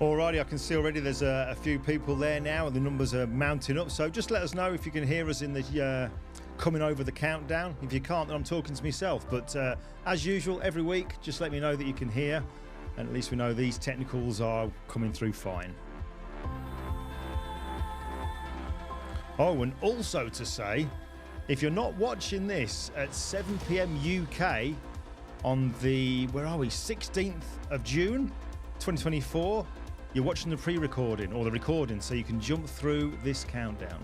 Alrighty, I can see already there's a few people there now and the numbers are mounting up. So just let us know if you can hear us in the coming over the countdown. If you can't, then I'm talking to myself. But as usual, every week, just let me know that you can hear. And at least we know these technicals are coming through fine. Oh, and also to say, if you're not watching this at 7 PM UK on the, where are we, 16th of June 2024, you're watching the pre-recording or the recording, so you can jump through this countdown.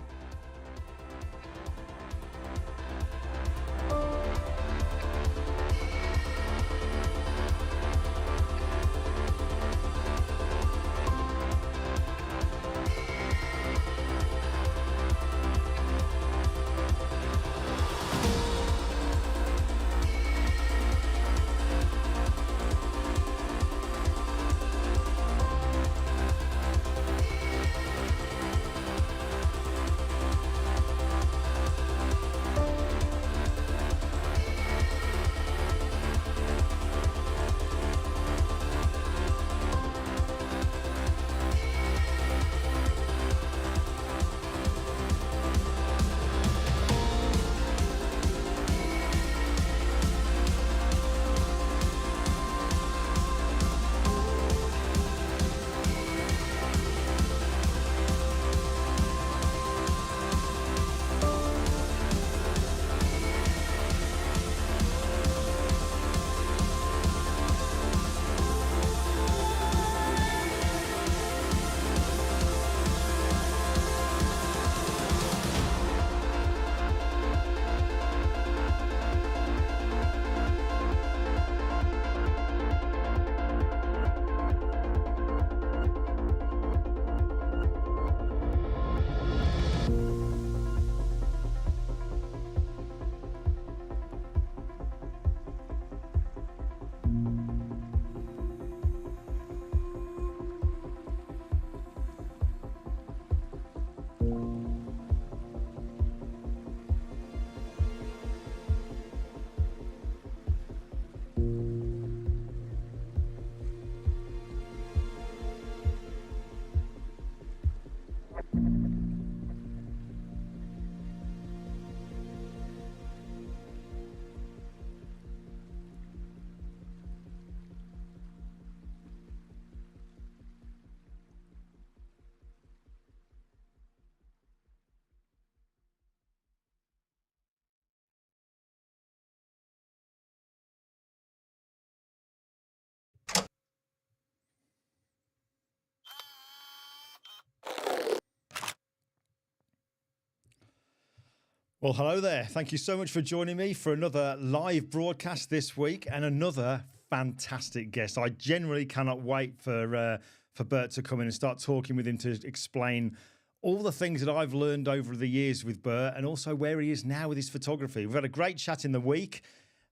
Well, hello there. Thank you so much for joining me for another live broadcast this week and another fantastic guest. I generally cannot wait for Bert to come in and start talking with him to explain all the things that I've learned over the years with Bert and also where he is now with his photography. We've had a great chat in the week.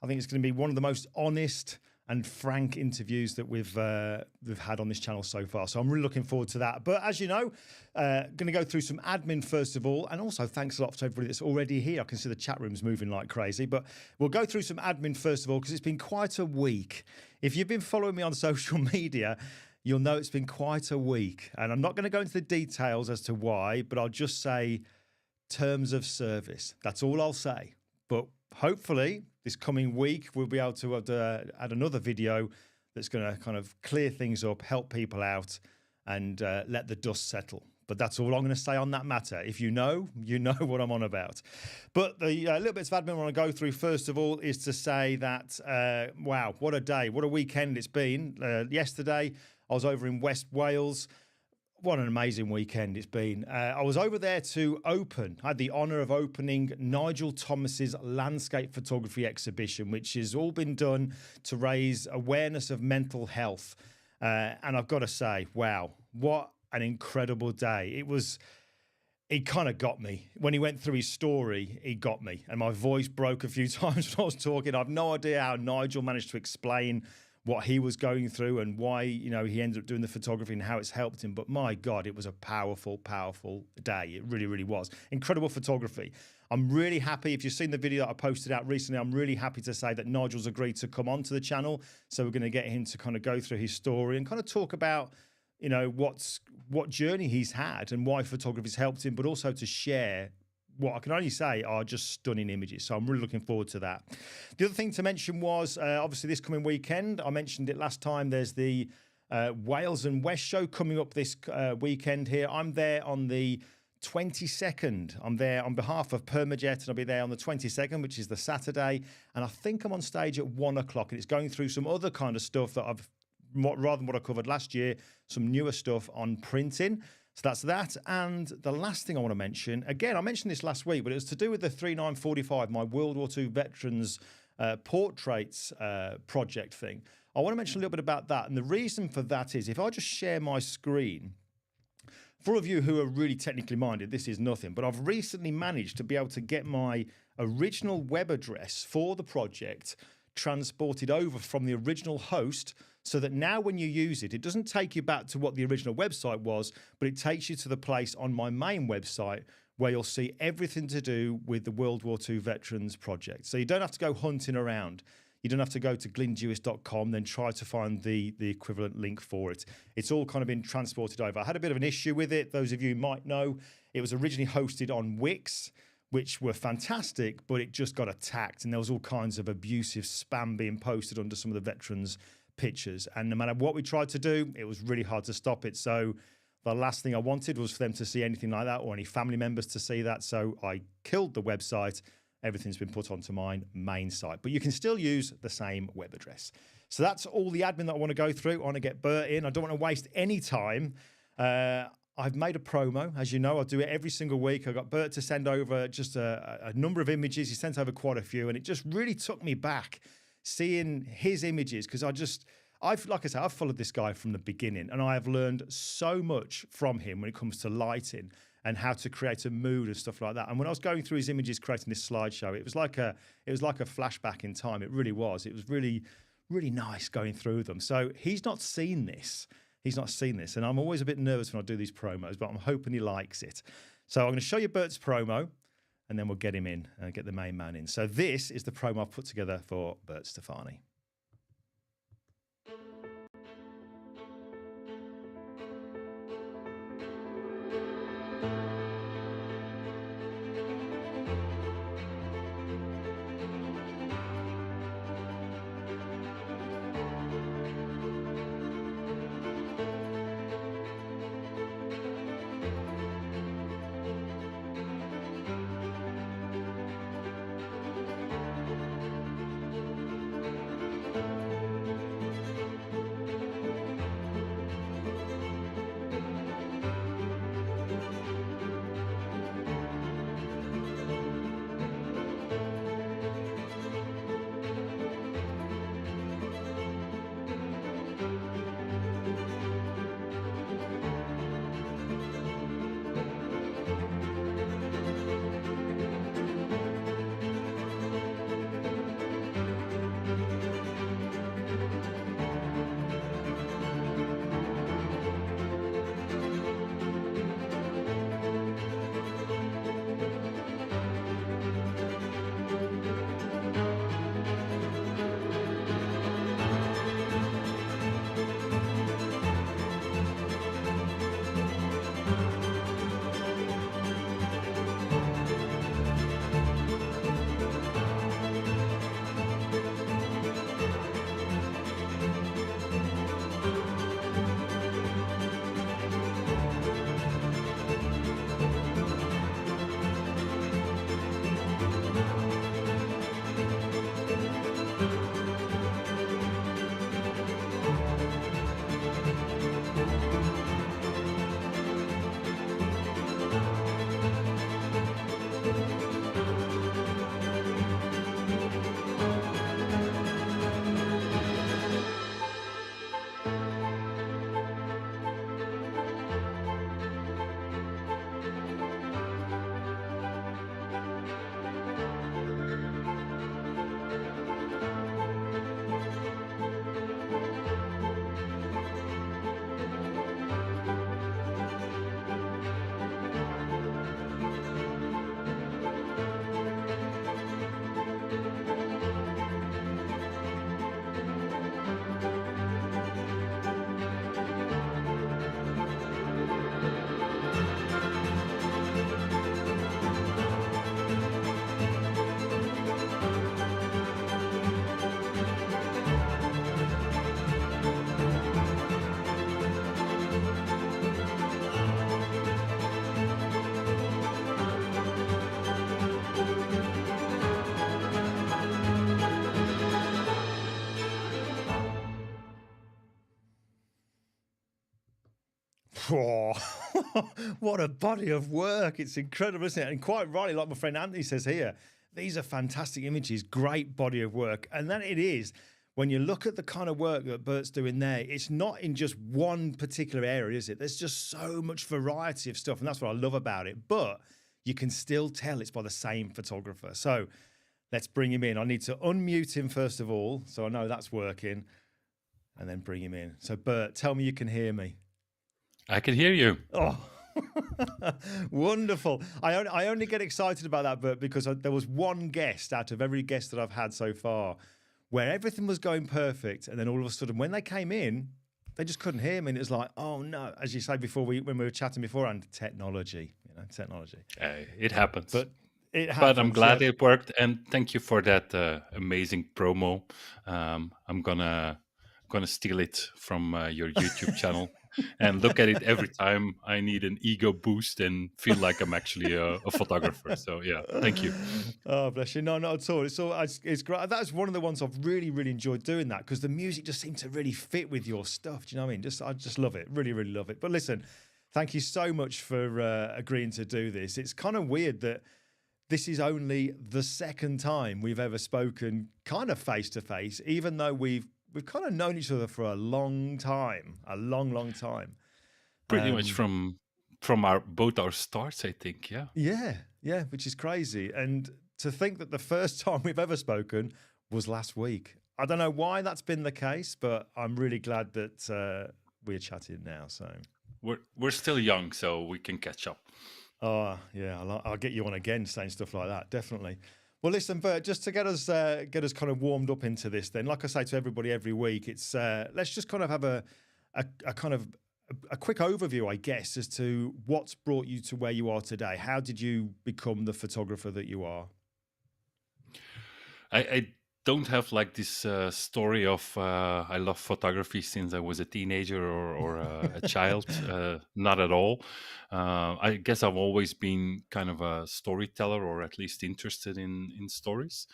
I think it's going to be one of the most honest and frank interviews that we've had on this channel so far. So I'm really looking forward to that. But as you know, going to go through some admin first of all, and also thanks a lot to everybody that's already here. I can see the chat room's moving like crazy, but we'll go through some admin first of all because it's been quite a week. If you've been following me on social media, you'll know it's been quite a week, and I'm not going to go into the details as to why, but I'll just say terms of service. That's all I'll say. But hopefully this coming week we'll be able to add another video that's going to kind of clear things up, help people out, and let the dust settle. But that's all I'm going to say on that matter. If you know what I'm on about. But the little bits of admin I want to go through first of all is to say that, wow, what a day, what a weekend it's been. Yesterday I was over in West Wales. What an amazing weekend it's been. I was over there to open, I had the honour of opening Nigel Thomas's landscape photography exhibition, which has all been done to raise awareness of mental health. And I've got to say, wow, what an incredible day. It kind of got me. When he went through his story, he got me. And my voice broke a few times when I was talking. I've no idea how Nigel managed to explain what he was going through and why, you know, he ended up doing the photography and how it's helped him. But my God, it was a powerful, powerful day. It really, really was. Incredible photography. I'm really happy. If you've seen the video that I posted out recently, I'm really happy to say that Nigel's agreed to come onto the channel. So we're going to get him to kind of go through his story and kind of talk about, you know, what journey he's had and why photography's helped him, but also to share what I can only say are just stunning images. So I'm really looking forward to that. The other thing to mention was obviously this coming weekend. I mentioned it last time. There's the Wales and West show coming up this weekend here. I'm there on the 22nd. I'm there on behalf of Permajet, and I'll be there on the 22nd, which is the Saturday. And I think I'm on stage at 1 o'clock, and it's going through some other kind of stuff that I've, rather than what I covered last year, some newer stuff on printing. So that's that. And the last thing I want to mention, again, I mentioned this last week, but it was to do with the 3945, my World War II veterans portraits project thing. I want to mention a little bit about that. And the reason for that is, if I just share my screen, for all of you who are really technically minded, this is nothing, but I've recently managed to be able to get my original web address for the project transported over from the original host, so that now when you use it, it doesn't take you back to what the original website was, but it takes you to the place on my main website where you'll see everything to do with the World War II Veterans Project. So you don't have to go hunting around. You don't have to go to glynjewish.com, then try to find the equivalent link for it. It's all kind of been transported over. I had a bit of an issue with it. Those of you might know, it was originally hosted on Wix, which were fantastic, but it just got attacked, and there was all kinds of abusive spam being posted under some of the veterans' pictures. And no matter what we tried to do, it was really hard to stop it. So the last thing I wanted was for them to see anything like that, or any family members to see that. So I killed the website. Everything's been put onto my main site, but you can still use the same web address. So that's all the admin that I want to go through. I want to get Bert in. I don't want to waste any time. I've made a promo. As you know, I do it every single week. I got Bert to send over just a number of images. He sent over quite a few, and it just really took me back seeing his images, because like I say, I've followed this guy from the beginning, and I have learned so much from him when it comes to lighting and how to create a mood and stuff like that. And when I was going through his images, creating this slideshow, it was like a flashback in time. It really was. It was really, really nice going through them. So he's not seen this. He's not seen this. And I'm always a bit nervous when I do these promos, but I'm hoping he likes it. So I'm going to show you Bert's promo, and then we'll get him in and get the main man in. So this is the promo I've put together for Bert Stephani. Oh, what a body of work. It's incredible, isn't it? And quite rightly, like my friend Anthony says here, these are fantastic images, great body of work. And then it is, when you look at the kind of work that Bert's doing there, it's not in just one particular area, is it? There's just so much variety of stuff, and that's what I love about it. But you can still tell it's by the same photographer. So let's bring him in. I need to unmute him first of all, so I know that's working, and then bring him in. So Bert, tell me you can hear me. I can hear you. Oh, wonderful. I only get excited about that, Bert, because there was one guest out of every guest that I've had so far where everything was going perfect, and then all of a sudden when they came in, they just couldn't hear me, and it was like, oh no, as you say before, when we were chatting beforehand, technology, technology. It happens. But it happens. But I'm glad it worked, and thank you for that amazing promo. I'm gonna steal it from your YouTube channel and look at it every time I need an ego boost and feel like I'm actually a photographer. So yeah, thank you. Oh, bless you. No, not at all. It's great. That's one of the ones I've really, really enjoyed doing that, because the music just seemed to really fit with your stuff. Do you know what I mean? I just love it. Really, really love it. But listen, thank you so much for agreeing to do this. It's kind of weird that this is only the second time we've ever spoken kind of face to face, even though we've kind of known each other for a long time, a long, long time. Pretty much from both our starts, I think. Yeah. Yeah, which is crazy. And to think that the first time we've ever spoken was last week. I don't know why that's been the case, but I'm really glad that we're chatting now. So we're still young, so we can catch up. Oh yeah, I'll get you on again saying stuff like that, definitely. Well, listen, Bert, just to get us kind of warmed up into this, then, like I say to everybody every week, it's let's just kind of have a kind of a quick overview, I guess, as to what's brought you to where you are today. How did you become the photographer that you are? I don't have like this story of I love photography since I was a teenager or a child. Not at all. I guess I've always been kind of a storyteller, or at least interested in stories.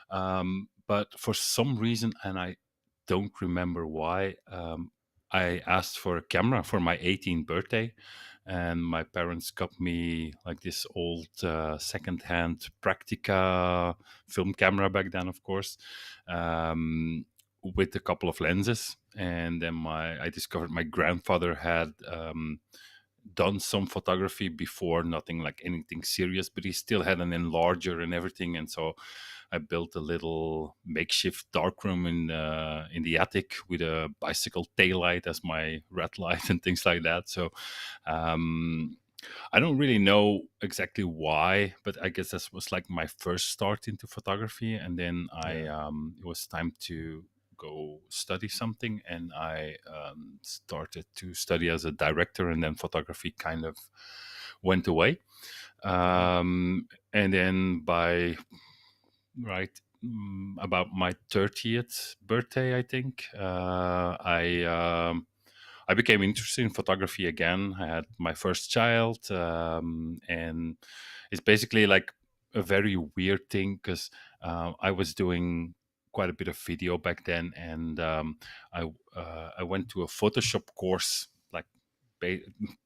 But for some reason, and I don't remember why, I asked for a camera for my 18th birthday. And my parents got me like this old second-hand Praktica film camera back then, of course, with a couple of lenses. And then I discovered my grandfather had done some photography before, nothing like anything serious, but he still had an enlarger and everything. And so I built a little makeshift darkroom in the attic with a bicycle taillight as my red light and things like that. So I don't really know exactly why, but I guess that was like my first start into photography. And then it was time to go study something, and I started to study as a director, and then photography kind of went away. And then about my 30th birthday, I think, I became interested in photography again. I had my first child, and it's basically like a very weird thing, because I was doing quite a bit of video back then, and I went to a Photoshop course, like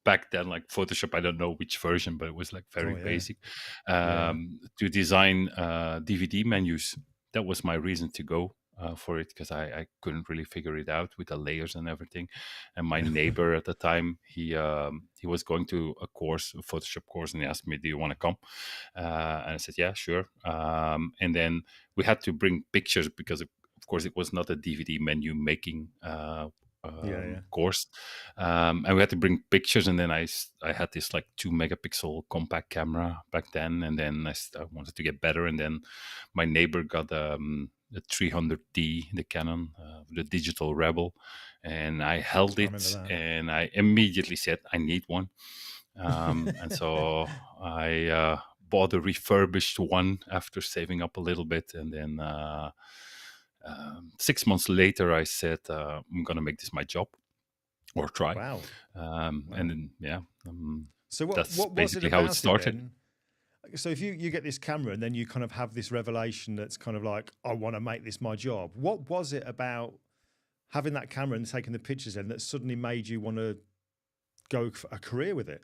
back then, like Photoshop, I don't know which version, but it was like very basic, to design DVD menus. That was my reason to go for it, because I couldn't really figure it out with the layers and everything. And my neighbor at the time, he was going to a Photoshop course, and he asked me, do you want to come? And I said, yeah, sure. And then we had to bring pictures, because of course it was not a DVD menu making course, and we had to bring pictures. And then I had this like 2 megapixel compact camera back then, and then I wanted to get better, and then my neighbor got the 300D, the Canon, the digital Rebel, and I held it, and I immediately said, I need one. And so I bought a refurbished one after saving up a little bit, and then 6 months later, I said, I'm going to make this my job, or try. Wow. And then, so that's what basically how it started. So if you get this camera, and then you kind of have this revelation that's kind of like, I want to make this my job. What was it about having that camera and taking the pictures in that suddenly made you want to go for a career with it?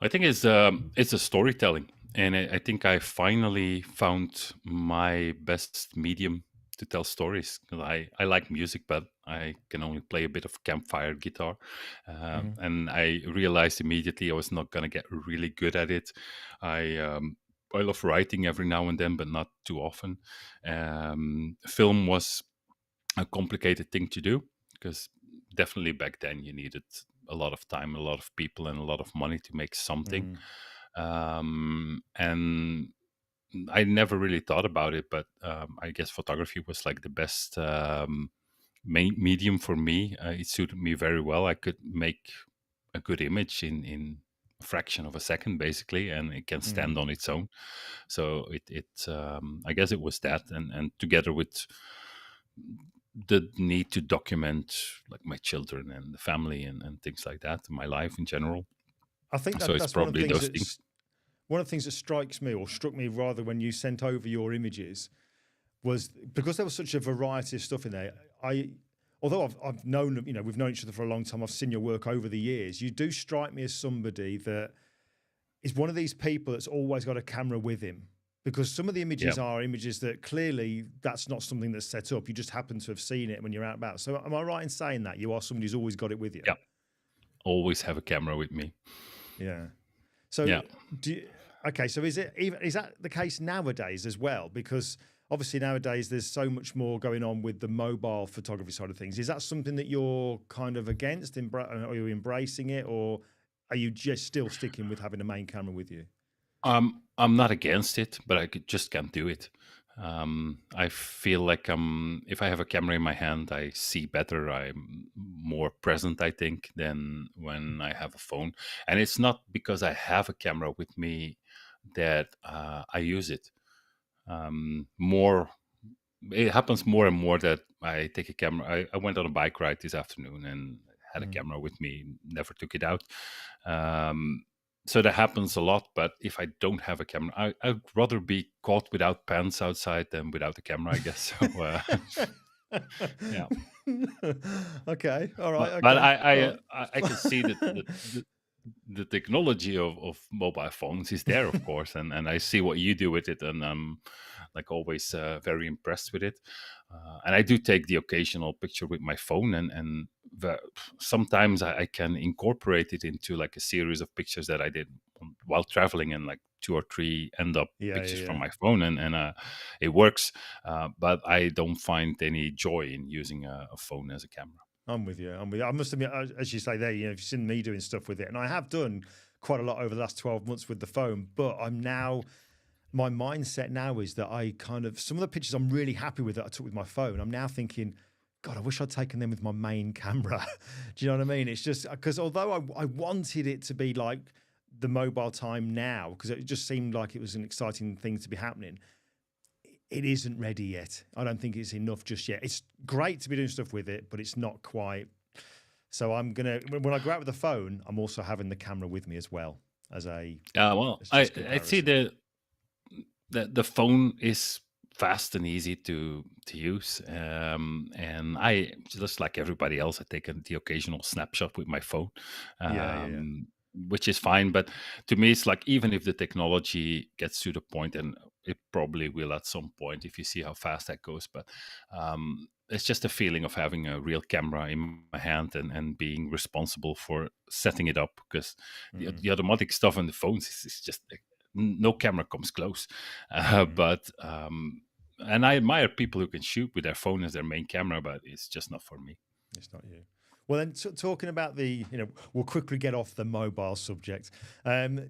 I think it's a storytelling, and I think I finally found my best medium to tell stories. 'Cause I like music, but I can only play a bit of campfire guitar, and I realized immediately I was not gonna get really good at it. I I love writing every now and then, but not too often. Film was a complicated thing to do because definitely back then you needed a lot of time, a lot of people, and a lot of money to make something. And I never really thought about it, but I guess photography was like the best main medium for me. It suited me very well. I could make a good image in a fraction of a second, basically, and it can stand on its own. So I guess it was that, and together with the need to document like my children and the family and things like that, my life in general. I think So it's that's one of the probably things those things. one of the things that strikes me, or struck me rather, when you sent over your images, was because there was such a variety of stuff in there. Although I've known, we've known each other for a long time, I've seen your work over the years. You do strike me as somebody that is one of these people that's always got a camera with him, because some of the images are images that clearly that's not something that's set up. You just happen to have seen it when you're out and about. So am I right in saying that you are somebody who's always got it with you? Yeah, always have a camera with me. Yeah. So so is that the case nowadays as well? Because obviously nowadays there's so much more going on with the mobile photography side of things. Is that something that you're kind of against? Are you embracing it, or are you just still sticking with having a main camera with you? I'm not against it, but just can't do it. I feel like if I have a camera in my hand, I see better. I'm more present, I think, than when I have a phone. And it's not because I have a camera with me that I use it. It happens more and more that I take a camera. I went on a bike ride this afternoon and had a camera with me, never took it out. So that happens a lot, but if I don't have a camera, I'd rather be caught without pants outside than without a camera, I guess. So, yeah. Okay. All right. But Okay. I can see that the technology of mobile phones is there, of course, and I see what you do with it, and I'm like always very impressed with it. And I do take the occasional picture with my phone, and sometimes I can incorporate it into like a series of pictures that I did while traveling, and like 2 or 3 end up pictures from my phone, and it works. But I don't find any joy in using a phone as a camera. I'm with you. I must admit, as you say there, you've seen me doing stuff with it, and I have done quite a lot over the last 12 months with the phone. But my mindset now is that some of the pictures I'm really happy with that I took with my phone, I'm now thinking, God, I wish I'd taken them with my main camera. Do you know what I mean? It's just because although I wanted it to be like the mobile time now, because it just seemed like it was an exciting thing to be happening, it isn't ready yet. I don't think it's enough just yet. It's great to be doing stuff with it, but it's not quite. So when I go out with the phone, I'm also having the camera with me as well as a. I see the phone is fast and easy to use, and I, just like everybody else, I take the occasional snapshot with my phone. Which is fine, but to me it's like, even if the technology gets to the point, and it probably will at some point if you see how fast that goes, but it's just a feeling of having a real camera in my hand and being responsible for setting it up, because the automatic stuff on the phones is just no camera comes close. But and I admire people who can shoot with their phone as their main camera, but it's just not for me. It's not you. Well, then, talking about we'll quickly get off the mobile subject.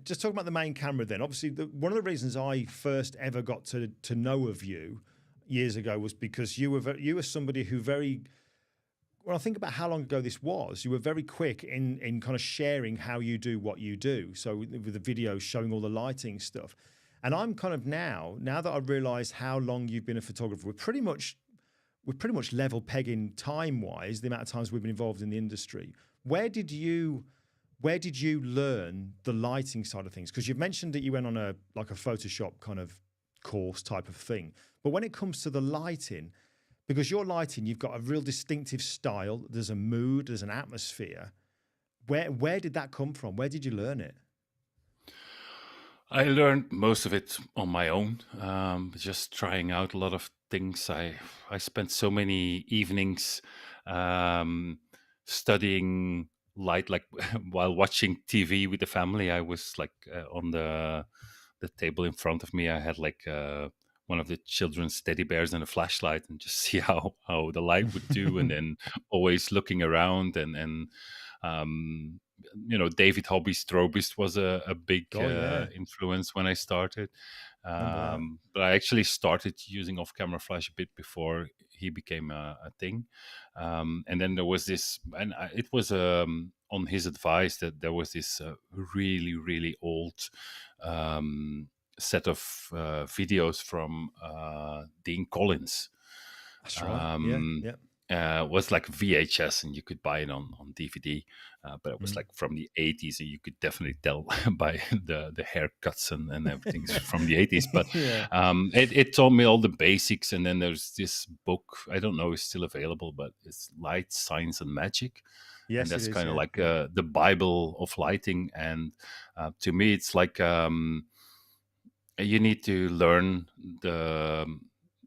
Just talking about the main camera then. Obviously, one of the reasons I first ever got to know of you years ago was because you were somebody who when I think about how long ago this was, you were very quick in kind of sharing how you do what you do. So with the videos showing all the lighting stuff. And I'm kind of now that I realise how long you've been a photographer, we're pretty much level pegging time-wise the amount of times we've been involved in the industry. Where did you learn the lighting side of things? Because you've mentioned that you went on a Photoshop kind of course type of thing. But when it comes to the lighting, because your lighting, you've got a real distinctive style, there's a mood, there's an atmosphere. Where did that come from? Where did you learn it? I learned most of it on my own, just trying out a lot of things. I spent so many evenings um, studying light, like while watching TV with the family. I was like on the table in front of me. I had like one of the children's teddy bears and a flashlight, and just see how the light would do, and then always looking around and um, David Hobby's Strobist was a big Oh yeah, influence when I started. remember that. But I actually started using off-camera flash a bit before he became a thing. And then there was this, and it was on his advice that there was this really, really old set of videos from Dean Collins. That's right. Yeah, yeah. Was like VHS, and you could buy it on DVD, but it was like from the 80s, and you could definitely tell by the haircuts and everything from the 80s. But Yeah. it taught me all the basics. And then there's this book, I don't know if it's still available, but it's Light, Science, and Magic. And Yes, it that's is. kind of Yeah, like yeah. the Bible of lighting. And to me, it's like you need to learn the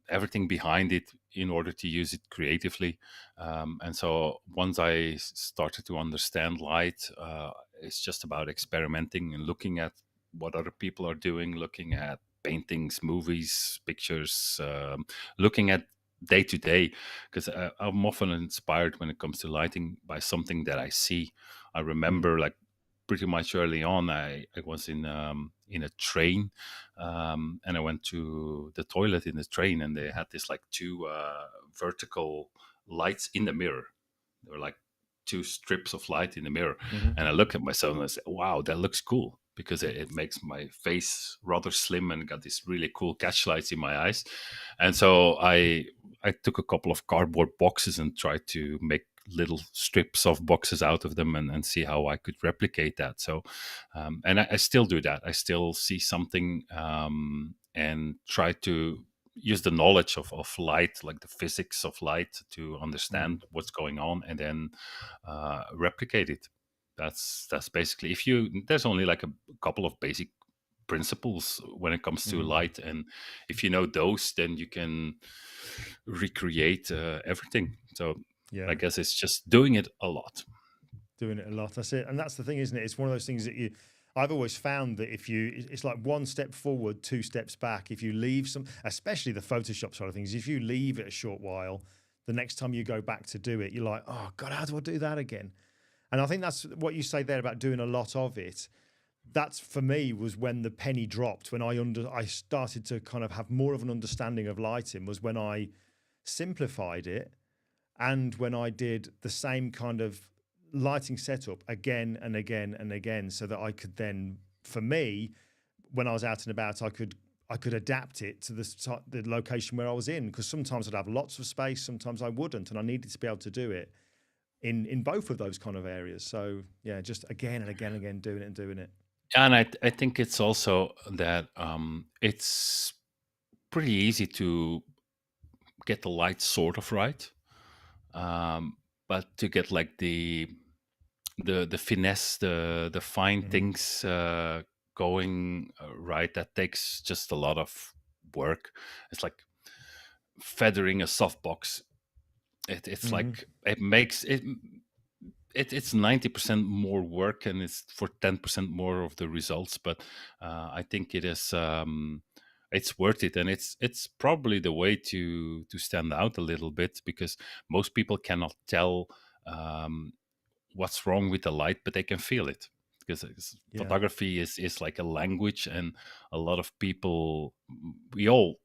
everything behind it in order to use it creatively. And so once I started to understand light, it's just about experimenting and looking at what other people are doing, looking at paintings, movies, pictures, looking at day to day, because I'm often inspired when it comes to lighting by something that I see. I remember like pretty much early on, I was in a train, and I went to the toilet in the train, and they had this like two vertical lights in the mirror. They were like two strips of light in the mirror, and I looked at myself and I said, "Wow, that looks cool." Because it makes my face rather slim and got this really cool catch lights in my eyes. And so I took a couple of cardboard boxes and tried to make little strips of boxes out of them, and see how I could replicate that. So, and I still do that. I still see something and try to use the knowledge of light, like the physics of light, to understand what's going on, and then replicate it. That's basically, if you, there's only like a couple of basic principles when it comes to light, and if you know those, then you can recreate everything. So Yeah. I guess it's just doing it a lot. Doing it a lot. That's it. And that's the thing, isn't it? It's one of those things that I've always found that if it's like one step forward, two steps back. If you leave some, especially the Photoshop side of things, if you leave it a short while, the next time you go back to do it, you're like, oh God, how do I do that again? And I think that's what you say there about doing a lot of it. That's for me was when the penny dropped, when I started to kind of have more of an understanding of lighting, was when I simplified it, and when I did the same kind of lighting setup again and again and again, so that I could then, for me, when I was out and about, I could adapt it to the location where I was in, because sometimes I'd have lots of space, sometimes I wouldn't, and I needed to be able to do it in both of those kind of areas. So yeah, just again and again and again, doing it and doing it. And I think it's also that it's pretty easy to get the light sort of right, but to get like the finesse, the fine things going right, that takes just a lot of work. It's like feathering a softbox. It's like it makes it. It's 90% more work, and it's for 10% more of the results. But I think it is. It's worth it, and it's probably the way to stand out a little bit, because most people cannot tell what's wrong with the light, but they can feel it, because Yeah. photography is like a language, and a lot of people, we all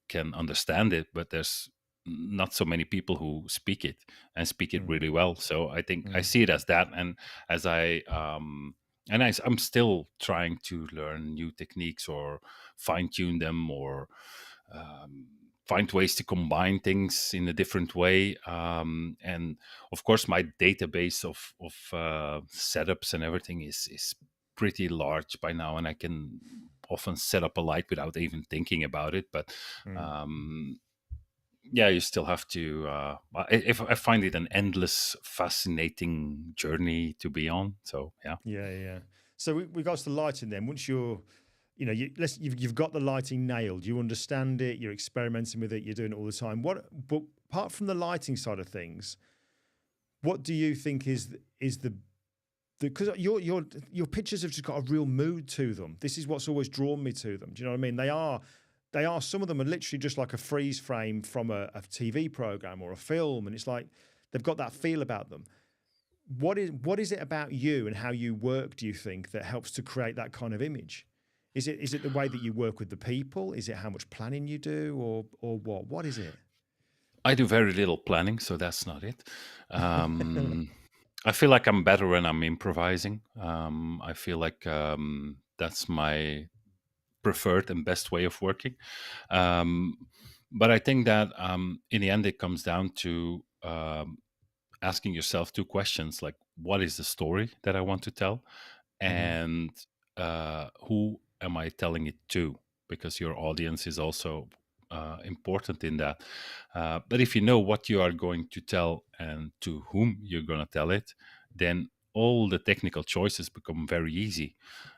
can understand it, but there's not so many people who speak it and speak it really well. So I think I see it as that, and as I'm still trying to learn new techniques, or fine tune them, or find ways to combine things in a different way. And of course, my database of setups and everything is pretty large by now, and I can often set up a light without even thinking about it. But yeah, you still have to. If I find it an endless, fascinating journey to be on. So yeah. Yeah, yeah. So with regards to lighting, then once you're, you know, you've got the lighting nailed, you understand it, you're experimenting with it, you're doing it all the time. But apart from the lighting side of things, what do you think is the because your pictures have just got a real mood to them. This is what's always drawn me to them. Do you know what I mean? They are some of them are literally just like a freeze frame from a TV program or a film, and it's like they've got that feel about them. What is it about you and how you work, do you think, that helps to create that kind of image? Is it the way that you work with the people? Is it how much planning you do, or what? What is it? I do very little planning, so that's not it. I feel like I'm better when I'm improvising. I feel like that's my preferred and best way of working. Um, but I think that in the end, it comes down to asking yourself two questions, like, what is the story that I want to tell? Hmm. And who am I telling it to? Because your audience is also important in that. But if you know what you are going to tell and to whom you're going to tell it, then all the technical choices become very easy.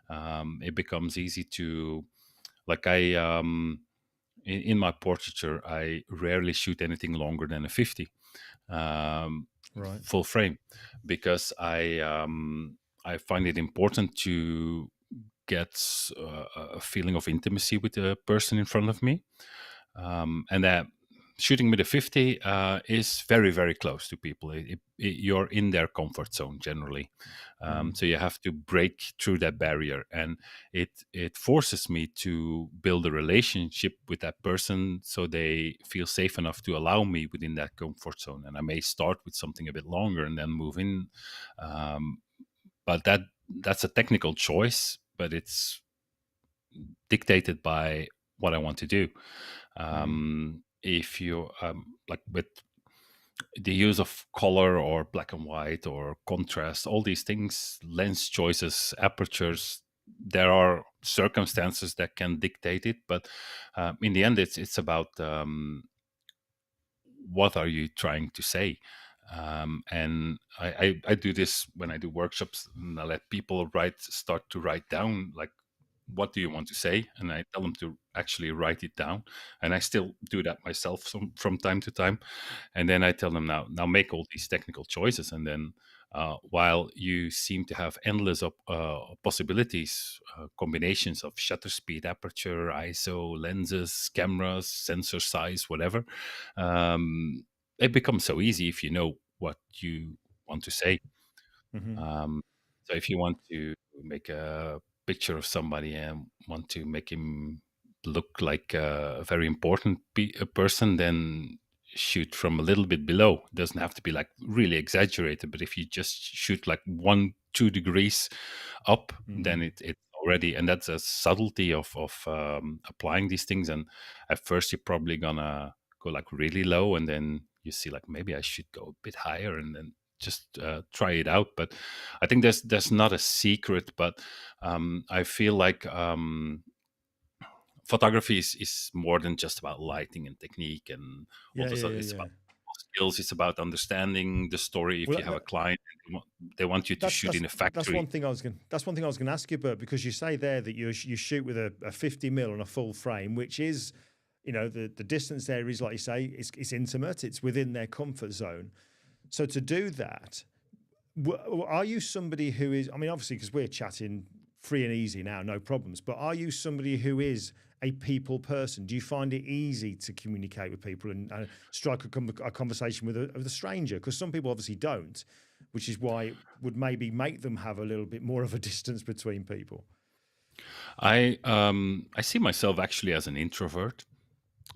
It becomes easy to, like, in my portraiture, I rarely shoot anything longer than a 50 um, Right. full frame, because I find it important to get a feeling of intimacy with the person in front of me, and that shooting with a 50 is very, very close to people. You're in their comfort zone generally, Mm. so you have to break through that barrier, and it forces me to build a relationship with that person, so they feel safe enough to allow me within that comfort zone. And I may start with something a bit longer and then move in, um, but that's a technical choice, but it's dictated by what I want to do. Mm. If you like with the use of color or black and white or contrast, all these things, lens choices, apertures, there are circumstances that can dictate it. But in the end, it's about what are you trying to say. And I do this when I do workshops, and I let people start to write down, like, what do you want to say, and I tell them to actually write it down. And I still do that myself from time to time. And then I tell them, now make all these technical choices. And then while you seem to have endless possibilities, combinations of shutter speed, aperture, ISO, lenses, cameras, sensor size, whatever, um, it becomes so easy if you know what you want to say. Hmm. um, so if you want to make a picture of somebody and want to make him look like a very important a person, then shoot from a little bit below. It doesn't have to be like really exaggerated, but if you just shoot like 1-2 degrees up, then Mm. it's already, and that's a subtlety of applying these things. And at first, you're probably gonna go like really low, and then you see like, maybe I should go a bit higher, and then just try it out. But I think there's not a secret, but I feel like photography is more than just about lighting and technique and all Yeah, this. yeah, yeah, It's yeah. about skills. It's about understanding the story. If Well, you have a client and they want you to that's shoot that's in a that's factory. one thing I was going. That's one thing I was going to ask you, Bert, because you say there that you shoot with a 50 mil on a full frame, which is, you know, the distance there is, like you say, it's intimate. It's within their comfort zone. So to do that, are you somebody who is? I mean, obviously, because we're chatting free and easy now, no problems. But are you somebody who is a people person? Do you find it easy to communicate with people and strike a conversation with a stranger? Because some people obviously don't, which is why it would maybe make them have a little bit more of a distance between people. I see myself actually as an introvert,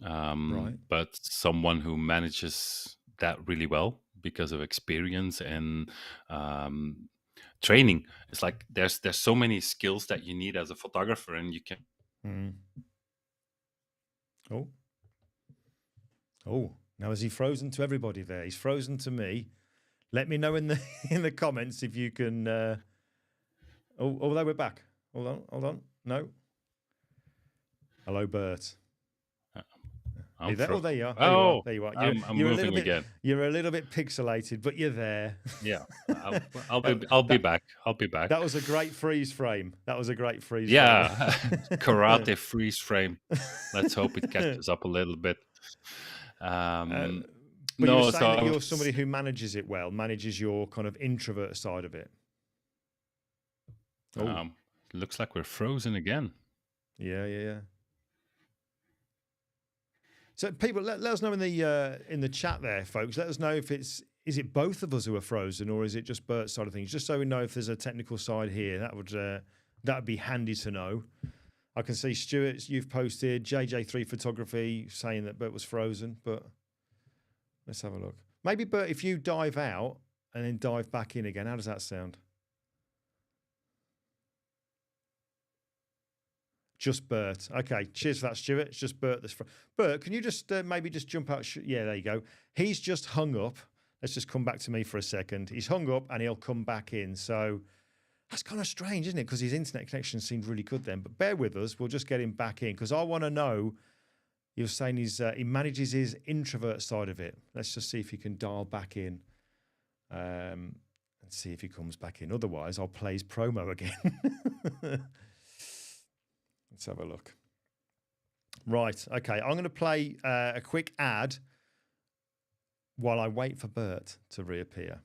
Right. but someone who manages that really well because of experience and um, training. It's like there's so many skills that you need as a photographer, and you can. Mm. Oh, oh. Now is he frozen to everybody there? He's frozen to me. Let me know in the in the comments if you can. Oh, there we're back. Hold on. No. Hello, Bert. I'm Oh, fro. there you are. There you are. Oh, There you are. I'm You're a little moving bit. again. You're a little bit pixelated, but you're there. Yeah, that, I'll be that back. I'll be back. that was a great freeze frame. That was a great freeze frame. Yeah, karate freeze frame. Let's hope it catches up a little bit. But you were No, saying that so you're somebody who manages it well, manages your kind of introvert side of it. Oh, looks like we're frozen again. yeah. So people, let us know in the chat there, folks. Let us know if is it both of us who are frozen, or is it just Bert's side of things? Just so we know if there's a technical side here, that would be handy to know. I can see Stuart, you've posted JJ3 Photography saying that Bert was frozen, but let's have a look. Maybe Bert, if you dive out and then dive back in again, how does that sound? Just Bert. Okay, cheers for that, Stuart. It's just Bert. Bert, can you just maybe just jump out? Yeah, there you go. He's just hung up. Let's just come back to me for a second. He's hung up and he'll come back in. So that's kind of strange, isn't it? Because his internet connection seemed really good then. But bear with us. We'll just get him back in because I want to know. You're saying he manages his introvert side of it. Let's just see if he can dial back in and see if he comes back in. Otherwise, I'll play his promo again. Let's have a look. Right. Okay. I'm going to play a quick ad while I wait for Bert to reappear.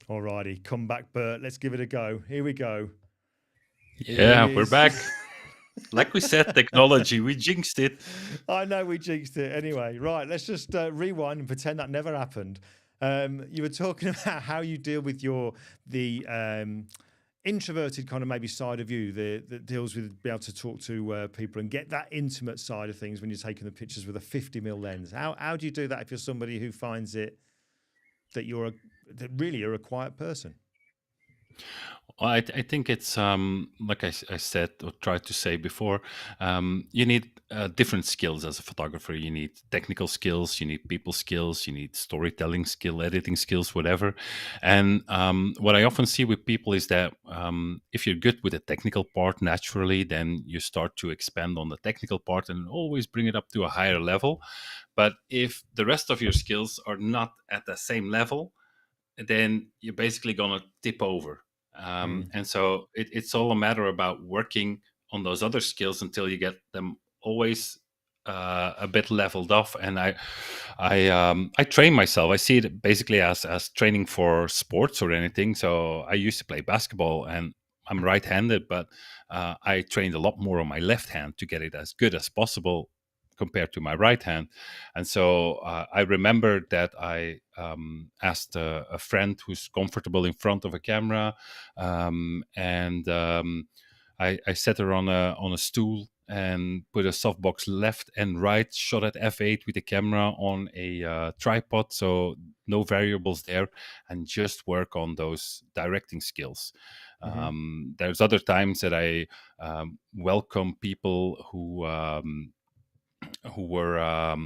Alrighty, come back, Bert. Let's give it a go. Here we go. Yeah, we're back. Like we said, technology, we jinxed it. I know we jinxed it. Anyway, right, let's just rewind and pretend that never happened. You were talking about how you deal with the introverted kind of maybe side of you that deals with being able to talk to people and get that intimate side of things when you're taking the pictures with a 50mm lens. How do you do that if you're somebody who finds it that that really you're a quiet person? Well, I think it's like I said or tried to say before, you need different skills as a photographer. You need technical skills, you need people skills, you need storytelling skill, editing skills, whatever. And what I often see with people is that if you're good with the technical part naturally, then you start to expand on the technical part and always bring it up to a higher level. But if the rest of your skills are not at the same level, then you're basically going to tip over. And so it's all a matter about working on those other skills until you get them always a bit leveled off. And I train myself. I see it basically as training for sports or anything. So I used to play basketball and I'm right-handed, but I trained a lot more on my left hand to get it as good as possible compared to my right hand. And so I remember that I asked a friend who's comfortable in front of a camera, and I set her on a stool and put a softbox left and right, shot at f8 with the camera on a tripod, so no variables there, and just work on those directing skills. There's other times that I welcome people who were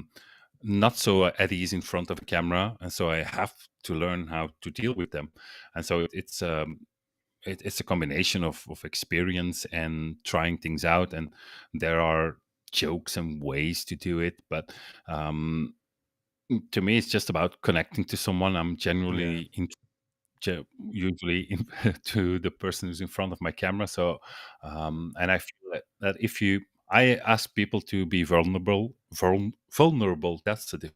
not so at ease in front of a camera, and so I have to learn how to deal with them. And so it's a combination of experience and trying things out, and there are jokes and ways to do it, but To me, it's just about connecting to someone. I'm Yeah. generally usually to the person who's in front of my camera. So, and I feel that if I ask people to be vulnerable. That's the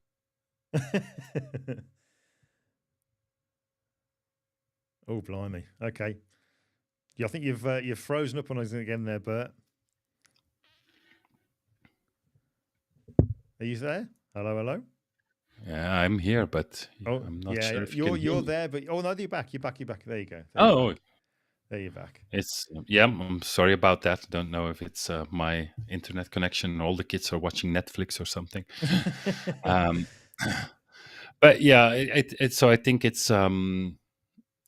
Oh, blimey. Okay. Yeah, I think you've frozen up on us again there, Bert. Are you there? Hello, hello. Yeah, I'm here, but Oh, I'm not yeah, sure yeah. if you can hear You're me. there, but oh no, you're back. You're back. You're back. There you go. There you're Oh, back. There you're back. it's yeah. I'm sorry about that. Don't know if it's my internet connection. All the kids are watching Netflix or something. Um, but yeah, so I think it's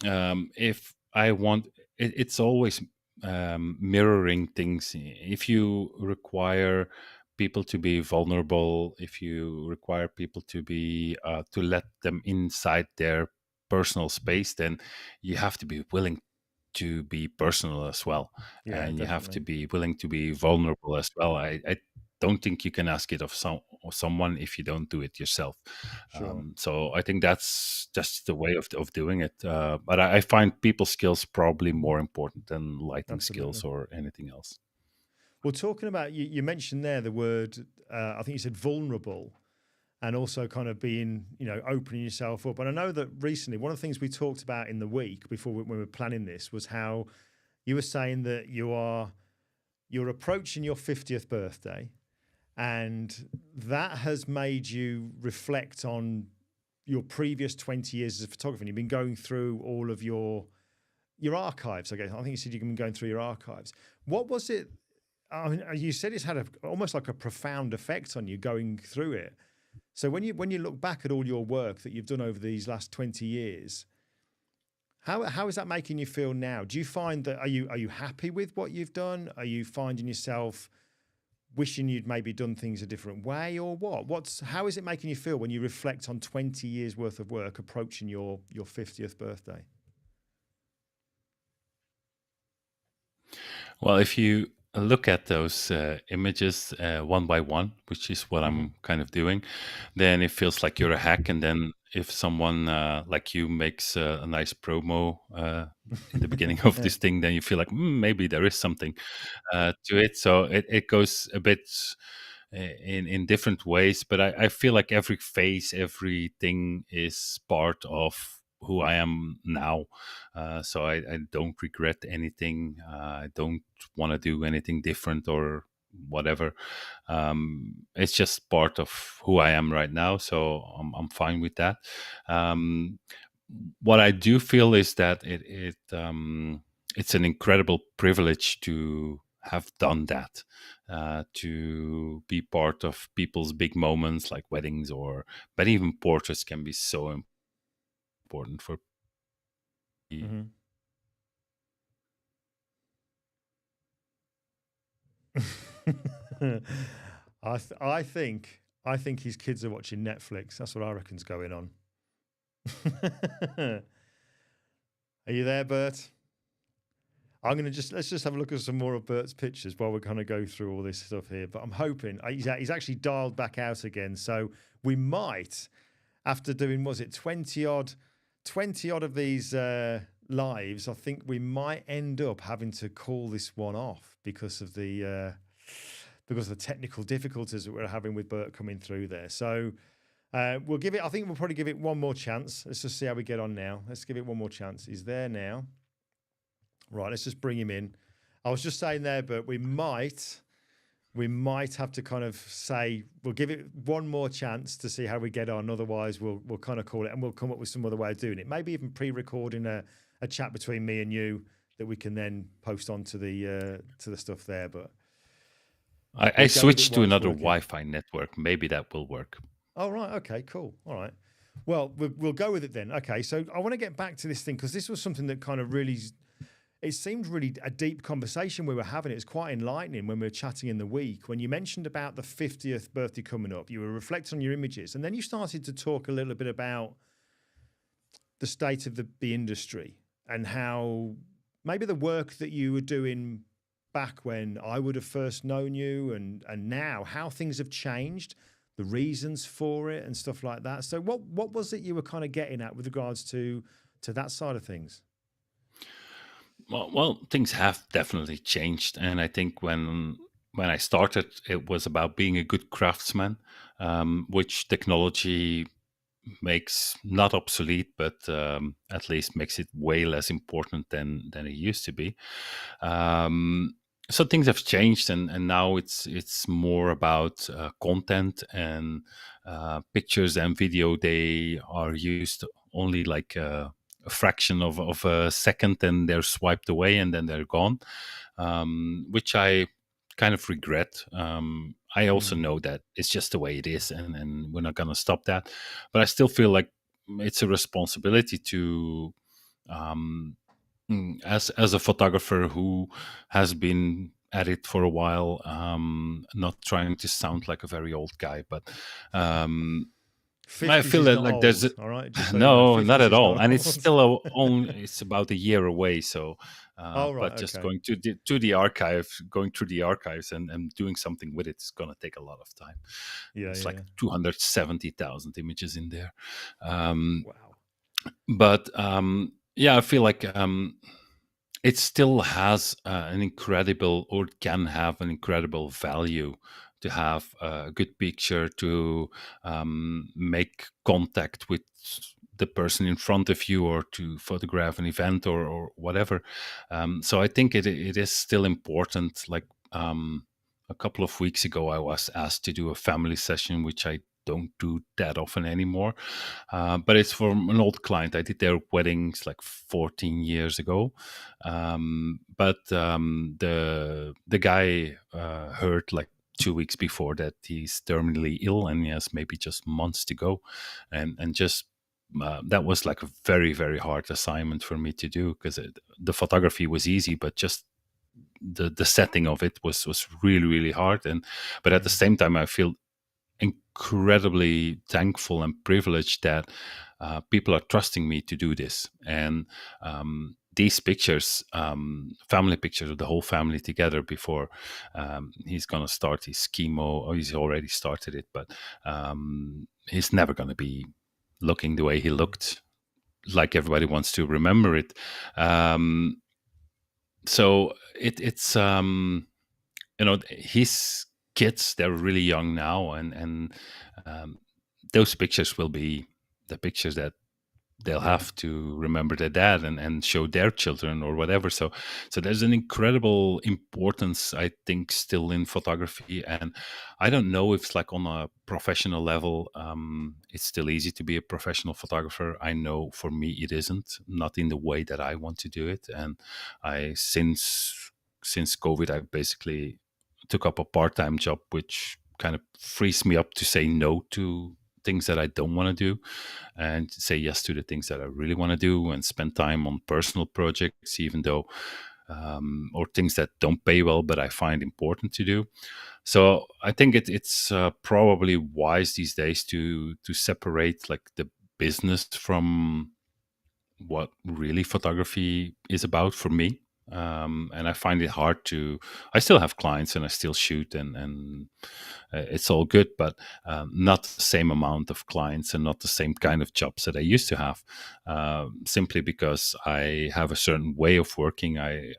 if I want, it's always mirroring things. If you require people to be vulnerable, if you require people to be to let them inside their personal space, then you have to be willing to be personal as well, Yeah, and you have to definitely. be willing to be vulnerable as well. I don't think you can ask it of someone if you don't do it yourself. Sure. So I think that's just the way of doing it. But I find people skills probably more important than lighting Absolutely. skills or anything else. Well, talking about you mentioned there the word. I think you said vulnerable, and also kind of being, opening yourself up. And I know that recently, one of the things we talked about in the week before when we were planning this was how you were saying that you're approaching your 50th birthday, and that has made you reflect on your previous 20 years as a photographer. And you've been going through all of your archives. I guess I think you said you've been going through your archives. What was it? I mean, you said it's had almost like a profound effect on you going through it. So when you look back at all your work that you've done over these last 20 years, how is that making you feel now? Do you find that are you happy with what you've done? Are you finding yourself wishing you'd maybe done things a different way, or what? How is it making you feel when you reflect on 20 years worth of work approaching your 50th birthday? Well, if you look at those images one by one, which is what Hmm. I'm kind of doing, then it feels like you're a hack. And then if someone like you makes a nice promo in the beginning of this thing, then you feel like maybe there is something to it. So it goes a bit in different ways, but I feel like every phase, everything is part of who I am now. So I don't regret anything. I don't want to do anything different or whatever. It's just part of who I am right now. So I'm fine with that. Um, what I do feel is that it's an incredible privilege to have done that, to be part of people's big moments like weddings, but even portraits can be so important for me. Hmm. I think his kids are watching Netflix. That's what I reckon's going on. Are you there, Bert? Let's just have a look at some more of Bert's pictures while we kind of go through all this stuff here. But I'm hoping he's actually dialed back out again. So we might, after doing, was it 20 odd of these lives, I think we might end up having to call this one off because of the technical difficulties that we're having with Bert coming through there. So we'll give it. I think we'll probably give it one more chance. Let's just see how we get on now. Let's give it one more chance. He's there now. Right. Let's just bring him in. I was just saying there, but we might have to kind of say we'll give it one more chance to see how we get on. Otherwise, we'll kind of call it, and we'll come up with some other way of doing it. Maybe even pre-recording a chat between me and you that we can then post onto the stuff there. But I we'll go with it switched to while it's another working. Wi-Fi network. Maybe that will work. Oh, right. Okay, cool. All right. Well, we'll go with it then. Okay. So I want to get back to this thing because this was something that kind of really, it seemed really a deep conversation we were having. It was quite enlightening when we were chatting in the week. When you mentioned about the 50th birthday coming up, you were reflecting on your images, and then you started to talk a little bit about the state of the industry and how maybe the work that you were doing back when I would have first known you and now how things have changed, the reasons for it and stuff like that. So what was it you were kind of getting at with regards to that side of things? Well, things have definitely changed, and I think when I started, it was about being a good craftsman, which technology makes not obsolete, but at least makes it way less important than it used to be. So things have changed, and now it's more about content and pictures and video. They are used only like a fraction of a second, and they're swiped away, and then they're gone, which I kind of regret. I also know that it's just the way it is, and we're not going to stop that. But I still feel like it's a responsibility to, as a photographer who has been at it for a while, not trying to sound like a very old guy, but I 50s feel is that not like there's old, all right? Just so you know, no, not 50s at is all, not and it's old. still it's about a year away. So, Oh, right, but just okay. going to the archive, going through the archives and doing something with it is gonna take a lot of time. Yeah, It's yeah, like yeah. 270,000 images in there, Wow. but yeah, I feel like it still has an incredible, or can have an incredible value to have a good picture, to make contact with the person in front of you, or to photograph an event, or whatever. So I think it is still important. Like a couple of weeks ago, I was asked to do a family session, which I don't do that often anymore. But it's from an old client. I did their weddings like 14 years ago. But the guy heard like 2 weeks before that he's terminally ill, and he has maybe just months to go, and just that was like a very, very hard assignment for me to do, because the photography was easy, but just the setting of it was really, really hard. But at the same time, I feel incredibly thankful and privileged that people are trusting me to do this. And these pictures, family pictures of the whole family together before he's going to start his chemo, or he's already started it, but he's never going to be looking the way he looked, like everybody wants to remember it. So it's his kids, they're really young now, and those pictures will be the pictures that they'll have to remember their dad, and show their children or whatever. So there's an incredible importance, I think, still in photography. And I don't know if it's like on a professional level, it's still easy to be a professional photographer. I know for me it isn't, not in the way that I want to do it. And I since COVID, I basically took up a part-time job, which kind of frees me up to say no to things that I don't want to do, and say yes to the things that I really want to do, and spend time on personal projects, even though, or things that don't pay well, but I find important to do. So I think it's probably wise these days to separate like the business from what really photography is about for me. And I find it hard to. I still have clients, and I still shoot, and it's all good, but not the same amount of clients, and not the same kind of jobs that I used to have. Simply because I have a certain way of working. I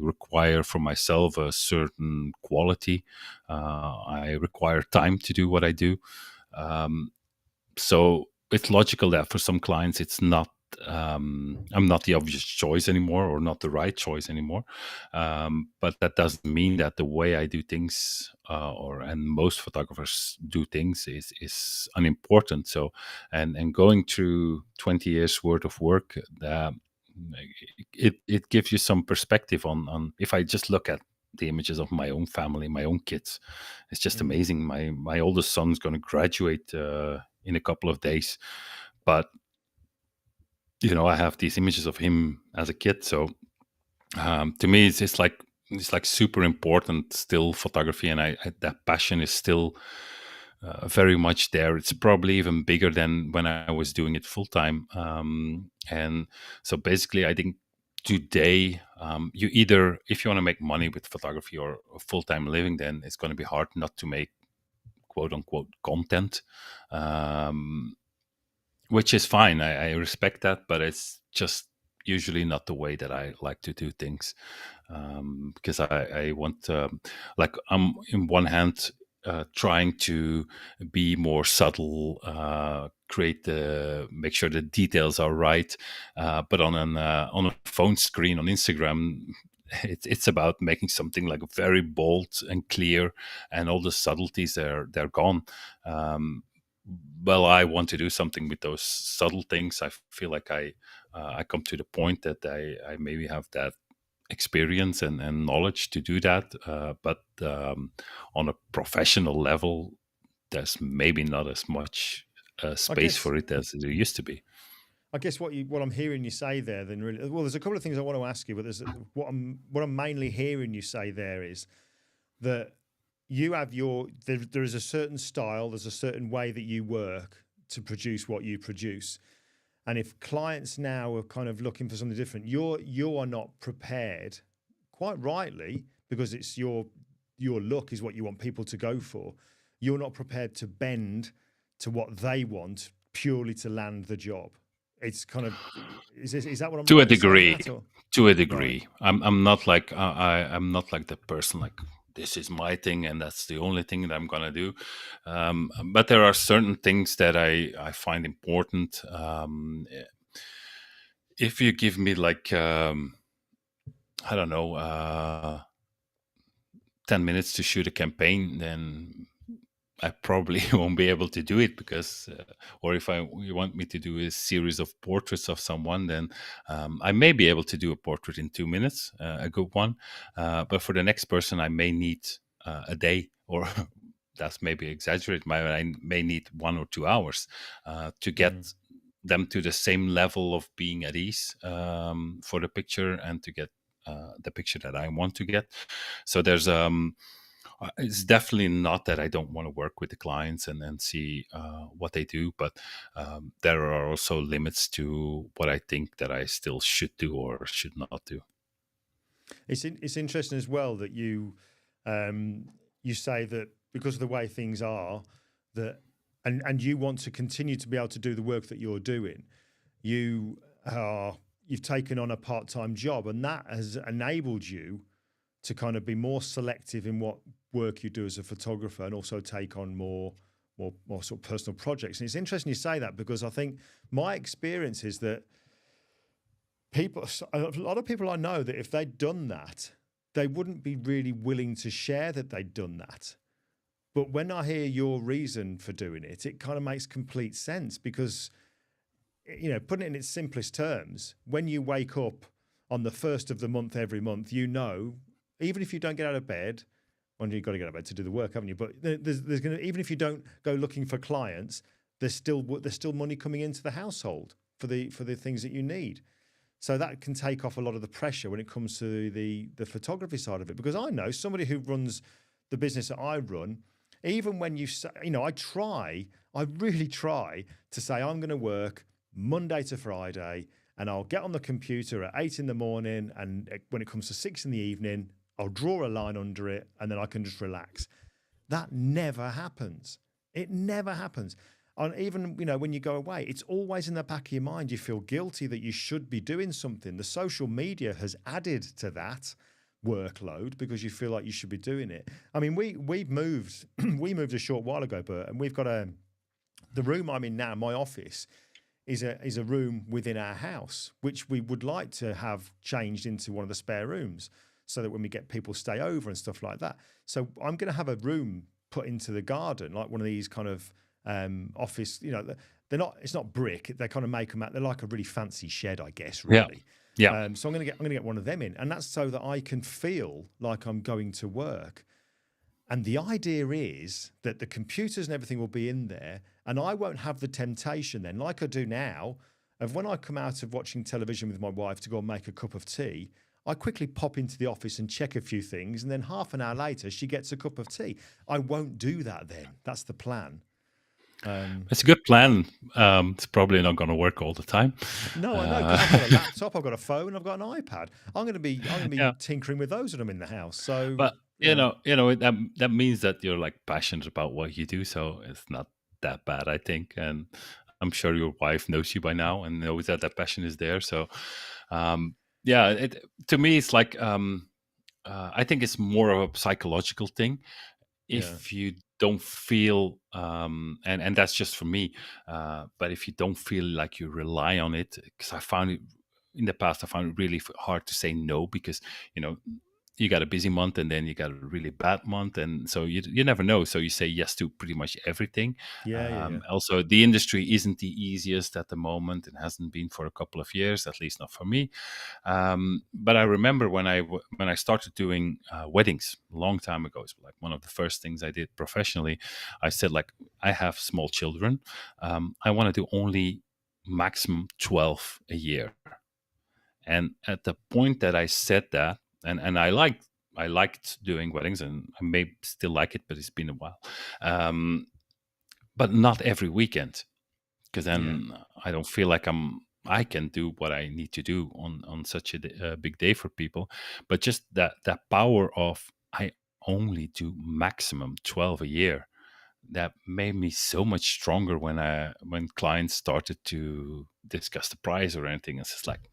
require for myself a certain quality. I require time to do what I do. So it's logical that for some clients it's not, I'm not the obvious choice anymore, or not the right choice anymore. But that doesn't mean that the way I do things, and most photographers do things, is unimportant. So, and going through 20 years worth of work, it gives you some perspective on if I just look at the images of my own family, my own kids. It's just amazing. My oldest son's going to graduate in a couple of days, but I have these images of him as a kid. So to me, it's like super important still, photography, and that passion is still very much there. It's probably even bigger than when I was doing it full time. And so basically, I think today, you either, if you want to make money with photography or a full time living, then it's going to be hard not to make quote unquote content, which is fine. I respect that, but it's just usually not the way that I like to do things, because I want, like, I'm in one hand trying to be more subtle, make sure the details are right, but on a phone screen on Instagram, it's about making something like very bold and clear, and all the subtleties they're gone. Well, I want to do something with those subtle things. I feel like I come to the point that I maybe have that experience and knowledge to do that, but on a professional level, there's maybe not as much space for it as there used to be. I guess what I'm hearing you say there, then, really, well, there's a couple of things I want to ask you, but there's what I'm mainly hearing you say there is that you have there is a certain style, there's a certain way that you work to produce what you produce. And if clients now are kind of looking for something different, you are not prepared, quite rightly, because it's your look is what you want people to go for. You're not prepared to bend to what they want purely to land the job. It's kind of is that what I'm to right a degree? To a Right. degree, I'm not like I'm not like the person like, this is my thing and that's the only thing that I'm gonna do. But there are certain things that I find important. If you give me like I don't know 10 minutes to shoot a campaign, then I probably won't be able to do it, because, or if you want me to do a series of portraits of someone, then I may be able to do a portrait in 2 minutes, a good one. But for the next person, I may need a day, or that's maybe exaggerated. I may need 1 or 2 hours to get them to the same level of being at ease for the picture, and to get the picture that I want to get. So there's it's definitely not that I don't want to work with the clients and see what they do, but there are also limits to what I think that I still should do or should not do. It's interesting as well that you say that because of the way things are, that and you want to continue to be able to do the work that you're doing. You've taken on a part-time job, and that has enabled you to kind of be more selective in what work you do as a photographer, and also take on more sort of personal projects. And it's interesting you say that, because I think my experience is that a lot of people I know, that if they'd done that, they wouldn't be really willing to share that they'd done that. But when I hear your reason for doing it, it kind of makes complete sense, because, you know, putting it in its simplest terms, when you wake up on the first of the month every month, you know, even if you don't get out of bed, well, you've got to get out of bed to do the work, haven't you? But there's going to, even if you don't go looking for clients, there's still money coming into the household for the things that you need. So that can take off a lot of the pressure when it comes to the photography side of it. Because I know somebody who runs the business that I run, even when you say, you know, I really try to say I'm going to work Monday to Friday, and I'll get on the computer at 8 in the morning, and when it comes to 6 in the evening, I'll draw a line under it, and then I can just relax. That never happens. It never happens. And even, you know, when you go away, it's always in the back of your mind. You feel guilty that you should be doing something. The social media has added to that workload, because you feel like you should be doing it. I mean, we've moved a short while ago, Bert, and we've got the room I'm in now, my office, is a room within our house, which we would like to have changed into one of the spare rooms, so that when we get people stay over and stuff like that. So I'm going to have a room put into the garden, like one of these kind of office, you know, it's not brick. They kind of make them out. They're like a really fancy shed, I guess, really. Yeah. So I'm going to get one of them in, and that's so that I can feel like I'm going to work. And the idea is that the computers and everything will be in there, and I won't have the temptation then, like I do now, of when I come out of watching television with my wife to go and make a cup of tea, I quickly pop into the office and check a few things, and then half an hour later, she gets a cup of tea. I won't do that then. That's the plan. It's a good plan. It's probably not going to work all the time. No, I know, because I've got a laptop, I've got a phone, I've got an iPad. I'm going to be tinkering with those when I'm in the house. So, but that means that you're like passionate about what you do, so it's not that bad, I think. And I'm sure your wife knows you by now and knows that that passion is there. So, yeah, to me, it's like I think it's more of a psychological thing. Yeah. If you don't feel, and that's just for me, but if you don't feel like you rely on it, because I found it in the past, I found it really hard to say no because you know you got a busy month and then you got a really bad month, and so you never know, so you say yes to pretty much everything. Yeah. Also, the industry isn't the easiest at the moment. It hasn't been for a couple of years, at least not for me. But I remember when I started doing weddings a long time ago, it's like one of the first things I did professionally. I said, like, I have small children. I want to do only maximum 12 a year. And at the point that I said that, and I liked doing weddings, and I may still like it, but it's been a while. But not every weekend, because Yeah. then I don't feel like I can do what I need to do on such a big day for people. But just that power of I only do maximum 12 a year, that made me so much stronger when clients started to discuss the price or anything. It's just like,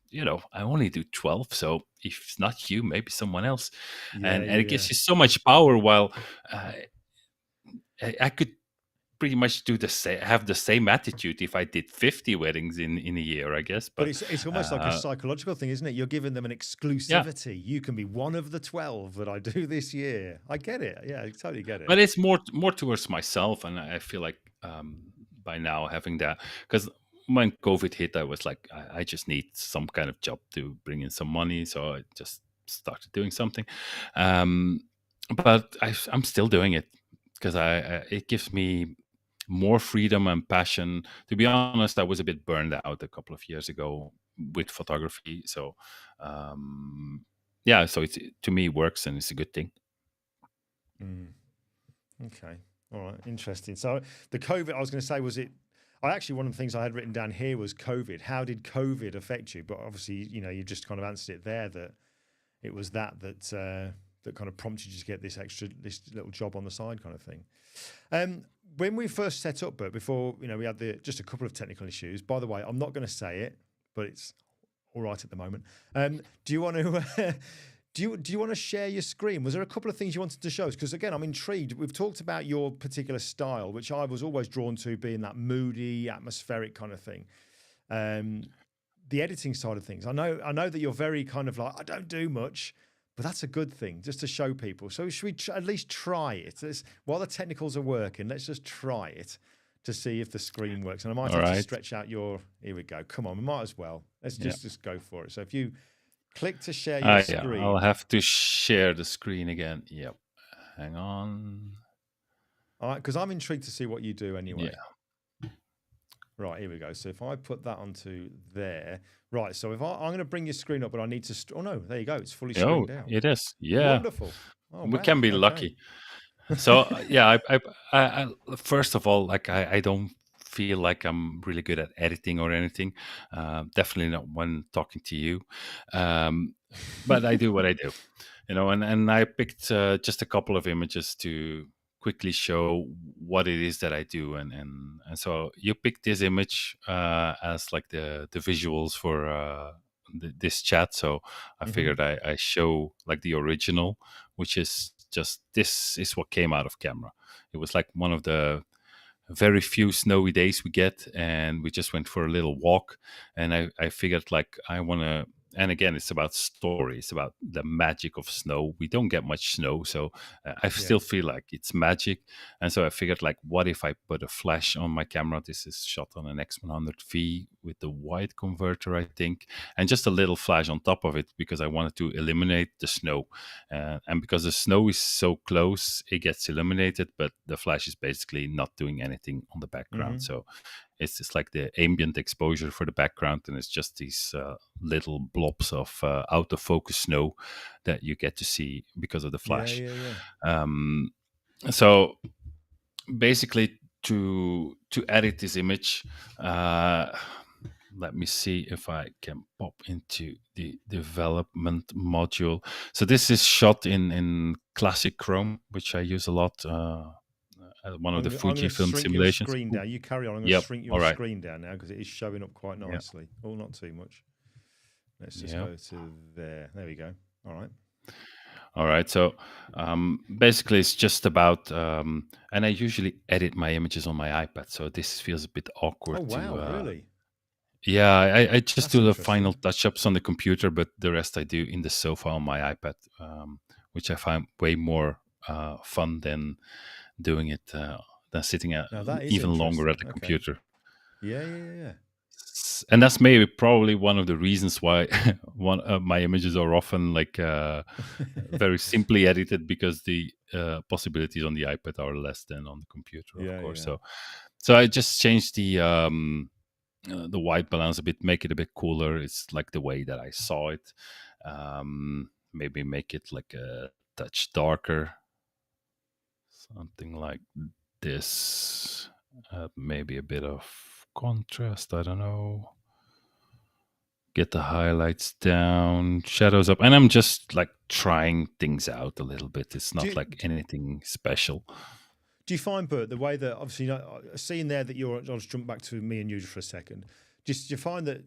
I only do 12, so if it's not you, maybe someone else. And it Yeah. gives you so much power. While I could pretty much do have the same attitude if I did 50 weddings in a year, I guess. But But it's almost like a psychological thing, isn't it? You're giving them an yeah, exclusivity. You can be one of the 12 that I do this year. I get it. Yeah, I totally get it. but it's more towards myself, and I feel like by now having that, because when COVID hit, I was like, I just need some kind of job to bring in some money, so I just started doing something. But I'm still doing it because it gives me more freedom and passion. To be honest, I was a bit burned out a couple of years ago with photography, so yeah, so to me it works and it's a good thing. Okay. All right. Interesting. So the COVID, I was going to say, was it? I actually, one of the things I had written down here was COVID. How did COVID affect you? But obviously, you just kind of answered it there, that it was that kind of prompted you to get this little job on the side, kind of thing. When we first set up, but before, we had just a couple of technical issues. By the way, I'm not going to say it, but it's all right at the moment. Do you want to? Do you want to share your screen? Was there a couple of things you wanted to show us? Because again, I'm intrigued. We've talked about your particular style, which I was always drawn to, being that moody, atmospheric kind of thing. The editing side of things. I know that you're very kind of like, I don't do much, but that's a good thing, just to show people. So should we at least try it? While the technicals are working, let's just try it to see if the screen works. And I might have to stretch out your. Here we go. Come on, we might as well. Let's just go for it. So if you click to share your screen. I'll have to share the screen again. Yep. Hang on. All right, because I'm intrigued to see what you do anyway. Yeah. Right, here we go. So if I put that onto there, right. So if I'm going to bring your screen up, but I need to. Oh no, there you go. It's fully screened out. It is. Yeah. Wonderful. Oh, we can be lucky. So yeah, I first of all, like I don't feel like I'm really good at editing or anything. Definitely not when talking to you. But I do what I do, and I picked just a couple of images to quickly show what it is that I do. And so you picked this image as like the visuals for this chat. So I figured I show like the original, which is just, this is what came out of camera. It was like one of the very few snowy days we get, and we just went for a little walk, and I figured like I want to, and again, it's about story, it's about the magic of snow. We don't get much snow, so I still feel like it's magic. And so I figured like, what if I put a flash on my camera? This is shot on an X100V with the wide converter, I think, and just a little flash on top of it, because I wanted to eliminate the snow, and because the snow is so close, it gets illuminated, but the flash is basically not doing anything on the background. So it's just like the ambient exposure for the background, and it's just these little blobs of out of focus snow that you get to see because of the flash. So basically, to edit this image, let me see if I can pop into the development module. So this is shot in classic Chrome, which I use a lot. One of the I'm going to Fujifilm shrink your simulations. screen down. You carry on. I'm going to Yep. shrink All your right. screen down now because it is showing up quite Yeah. nicely. Oh, not too much. Let's just Yeah. go to there. There we go. All right. All right. So basically, it's just about, and I usually edit my images on my iPad. So this feels a bit awkward Oh, wow. to. Really? Yeah, I just That's do the interesting. final touch-ups on the computer, but the rest I do in the sofa on my iPad, which I find way more fun than doing it than sitting Now, that is even longer at interesting. the Okay. computer. Yeah. And that's maybe probably one of the reasons why my images are often like very simply edited, because the possibilities on the iPad are less than on the computer, of course. Yeah. So I just changed the white balance a bit, make it a bit cooler. It's like the way that I saw it. Maybe make it like a touch darker, something like this. Maybe a bit of contrast, I don't know. Get the highlights down, shadows up, and I'm just like trying things out a little bit. It's not like anything special. Do you find, Bert, the way that obviously, seeing there that I'll just jump back to me and you for a second. Do you find that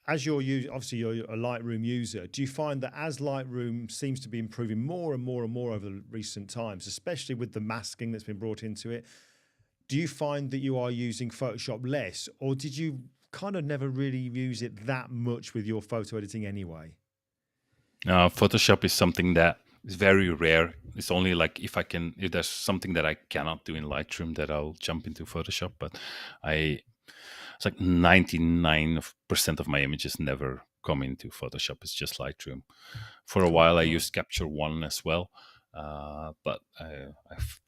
as obviously you're a Lightroom user, do you find that as Lightroom seems to be improving more and more and more over the recent times, especially with the masking that's been brought into it, do you find that you are using Photoshop less, or did you kind of never really use it that much with your photo editing anyway? Photoshop is something that is very rare. It's only like if there's something that I cannot do in Lightroom, that I'll jump into Photoshop. But it's like 99% of my images never come into Photoshop. It's just Lightroom. For a while, I used Capture One as well, but I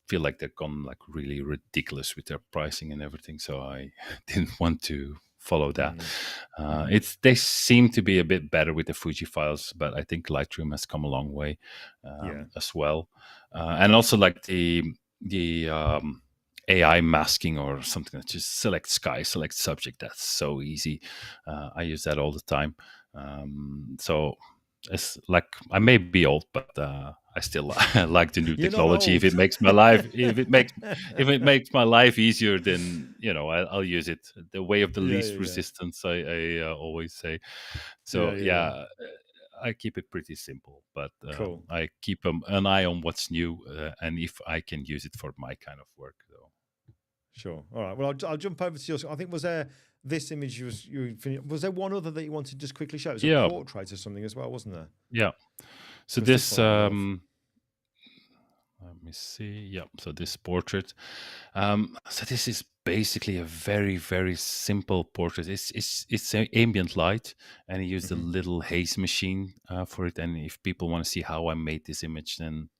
feel like they've gone like really ridiculous with their pricing and everything. So I didn't want to follow that. They seem to be a bit better with the Fuji files, but I think Lightroom has come a long way as well. And also like the AI masking or something that just select sky, select subject. That's so easy. I use that all the time. So it's like, I may be old, but I still like the new technology. If it makes my life, if it makes my life easier, then I'll use it. The way of the least resistance, I always say. So I keep it pretty simple, but cool. I keep an eye on what's new, and if I can use it for my kind of work, though. Sure. All right. Well, I'll jump over to yours. I think, was there this image was there one other that you wanted to just quickly show? It was a portrait or something as well, wasn't there? Yeah. So this let me see. Yeah. So this portrait. So this is basically a very, very simple portrait. It's ambient light, and I used a little haze machine for it. And if people want to see how I made this image, then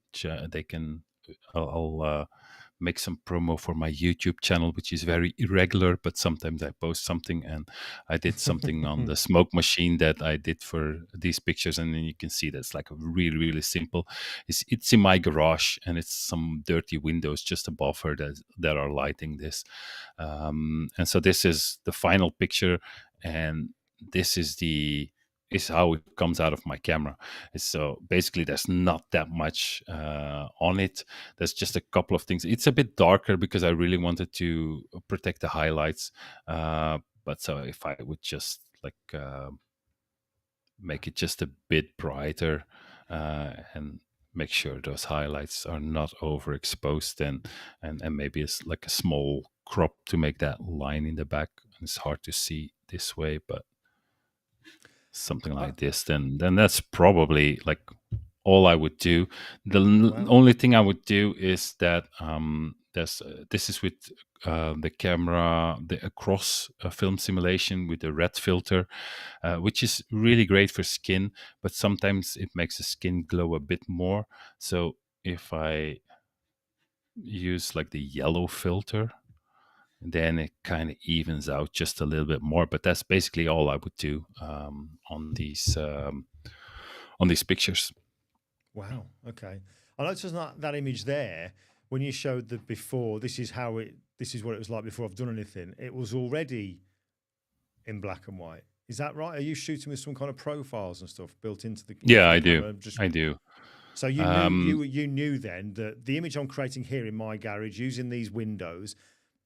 they can. I'll make some promo for my YouTube channel, which is very irregular, but sometimes I post something, and I did something on the smoke machine that I did for these pictures, and then you can see that's like a really, really simple. It's in my garage, and it's some dirty windows just above her that are lighting this, and so this is the final picture, and this is how it comes out of my camera. So basically there's not that much on it. There's just a couple of things. It's a bit darker because I really wanted to protect the highlights. But so if I would just like make it just a bit brighter and make sure those highlights are not overexposed, and maybe it's like a small crop to make that line in the back. It's hard to see this way, but something like this, then that's probably like all I would do. The only thing I would do is that this is with the camera, the across film simulation with the red filter, which is really great for skin, but sometimes it makes the skin glow a bit more. So if I use like the yellow filter, then it kind of evens out just a little bit more. But that's basically all I would do on these pictures. Wow. Okay. I noticed that image there, when you showed the before. This is what it was like before I've done anything. It in black and white. Is that right? Are you shooting with some kind of profiles and stuff built into the Yeah, I the do. camera? Just I do. so you knew Um, you knew then that the image I'm creating here in my garage using these windows,